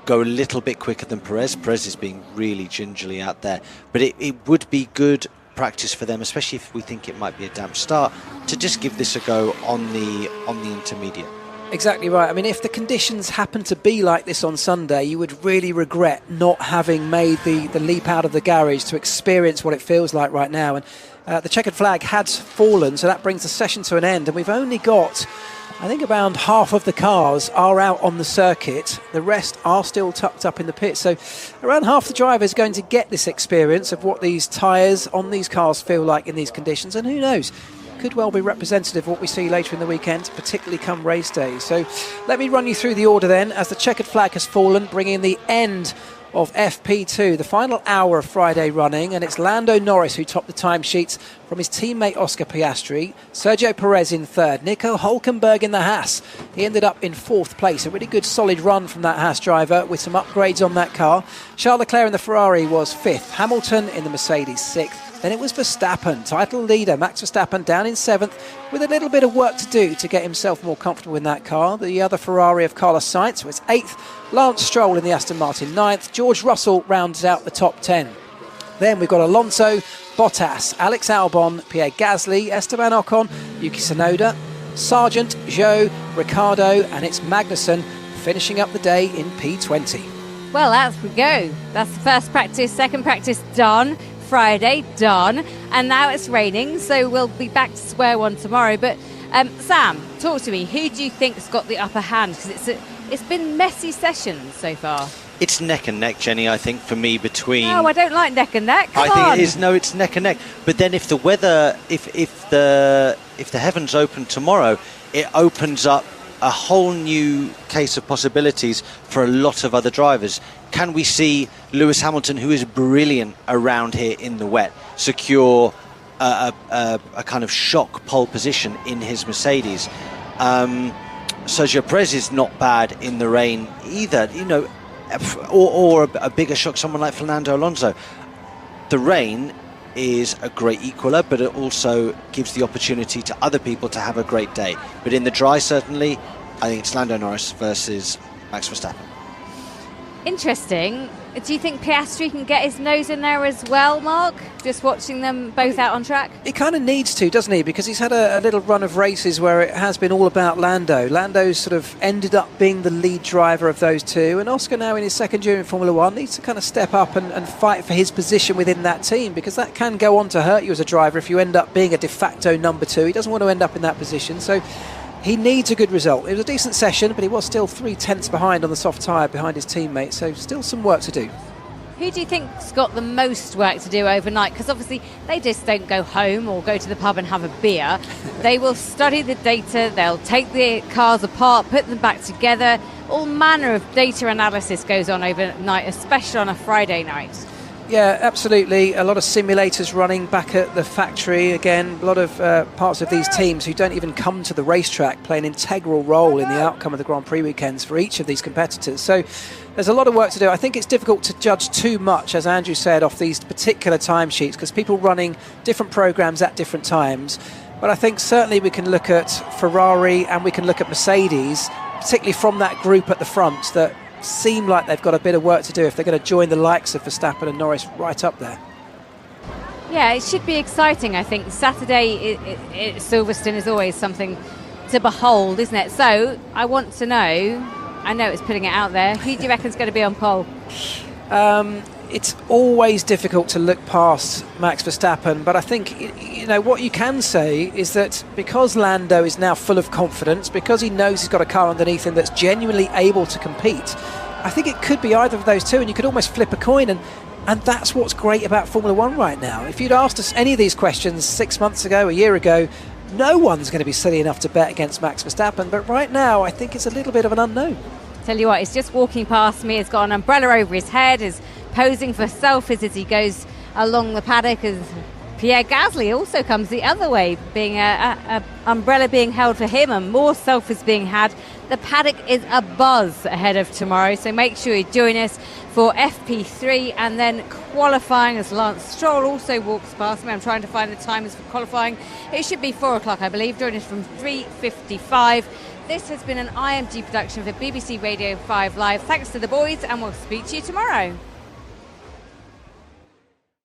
go a little bit quicker than Perez. Perez is being really gingerly out there, but it would be good practice for them, especially if we think it might be a damp start, to just give this a go on the intermediate. Exactly right. I mean, if the conditions happen to be like this on Sunday, you would really regret not having made the leap out of the garage to experience what it feels like right now. And the checkered flag has fallen, so that brings the session to an end. And we've only got, I think, around half of the cars are out on the circuit. The rest are still tucked up in the pit. So around half the drivers are going to get this experience of what these tyres on these cars feel like in these conditions. And who knows? Could well be representative of what we see later in the weekend, particularly come race day. So let me run you through the order then, as the checkered flag has fallen, bringing the end of FP2, the final hour of Friday running, and it's Lando Norris who topped the timesheets from his teammate Oscar Piastri, Sergio Perez in third, Nico Hülkenberg in the Haas. He ended up in fourth place, a really good solid run from that Haas driver with some upgrades on that car. Charles Leclerc in the Ferrari was fifth, Hamilton in the Mercedes sixth. Then it was Verstappen, title leader, Max Verstappen down in seventh with a little bit of work to do to get himself more comfortable in that car. The other Ferrari of Carlos Sainz was eighth, Lance Stroll in the Aston Martin ninth, George Russell rounds out the top 10. Then we've got Alonso, Bottas, Alex Albon, Pierre Gasly, Esteban Ocon, Yuki Tsunoda, Sargent, Zhou, Ricciardo, and it's Magnussen finishing up the day in P20. Well, out we go. That's the first practice, second practice done. Friday done, and now it's raining, so we'll be back to square one tomorrow. But Sam, talk to me. Who do you think's got the upper hand? Because it's been messy sessions so far. It's neck and neck, Jenny. I think for me between. No, I don't like neck and neck. I think it is. No, it's neck and neck. But then if the weather, if the heavens open tomorrow, it opens up a whole new case of possibilities for a lot of other drivers. Can we see Lewis Hamilton, who is brilliant around here in the wet, secure a kind of shock pole position in his Mercedes? Sergio Perez is not bad in the rain either, you know, or a bigger shock, someone like Fernando Alonso. The rain is a great equaler, but it also gives the opportunity to other people to have a great day. But in the dry, certainly, I think it's Lando Norris versus Max Verstappen. Interesting. Do you think Piastri can get his nose in there as well, Mark? Just watching them both out on track? He kind of needs to, doesn't he? Because he's had a little run of races where it has been all about Lando. Lando's sort of ended up being the lead driver of those two. And Oscar, now in his second year in Formula One, needs to kind of step up and fight for his position within that team, because that can go on to hurt you as a driver if you end up being a de facto number two. He doesn't want to end up in that position. So he needs a good result. It was a decent session, but he was still 3/10 behind on the soft tyre behind his teammate, so still some work to do. Who do you think's got the most work to do overnight? Because obviously they just don't go home or go to the pub and have a beer. They will study the data, they'll take the cars apart, put them back together. All manner of data analysis goes on overnight, especially on a Friday night. Yeah, absolutely. A lot of simulators running back at the factory. Again, a lot of parts of these teams who don't even come to the racetrack play an integral role in the outcome of the Grand Prix weekends for each of these competitors. So there's a lot of work to do. I think it's difficult to judge too much, as Andrew said, off these particular timesheets, because people running different programs at different times. But I think certainly we can look at Ferrari and we can look at Mercedes, particularly from that group at the front, that seem like they've got a bit of work to do if they're going to join the likes of Verstappen and Norris right up there. Yeah, it should be exciting, I think. Saturday at Silverstone is always something to behold, isn't it? So I want to know, I know it's putting it out there, who do you reckon is going to be on pole? It's always difficult to look past Max Verstappen, but I think, you know, what you can say is that because Lando is now full of confidence, because he knows he's got a car underneath him that's genuinely able to compete, I think it could be either of those two, and you could almost flip a coin, and And that's what's great about Formula One right now. If you'd asked us any of these questions 6 months ago, a year ago, no one's going to be silly enough to bet against Max Verstappen. But right now, I think it's a little bit of an unknown. Tell you what, he's just walking past me. He's got an umbrella over his head, is posing for selfies as he goes along the paddock. As Pierre Gasly also comes the other way, being a umbrella being held for him and more selfies being had. The paddock is abuzz ahead of tomorrow, so make sure you join us for FP3 and then qualifying as Lance Stroll also walks past me. I'm trying to find the timers for qualifying. It should be 4 o'clock, I believe. Join us from 3:55. This has been an IMG production for BBC Radio 5 Live. Thanks to the boys, and we'll speak to you tomorrow.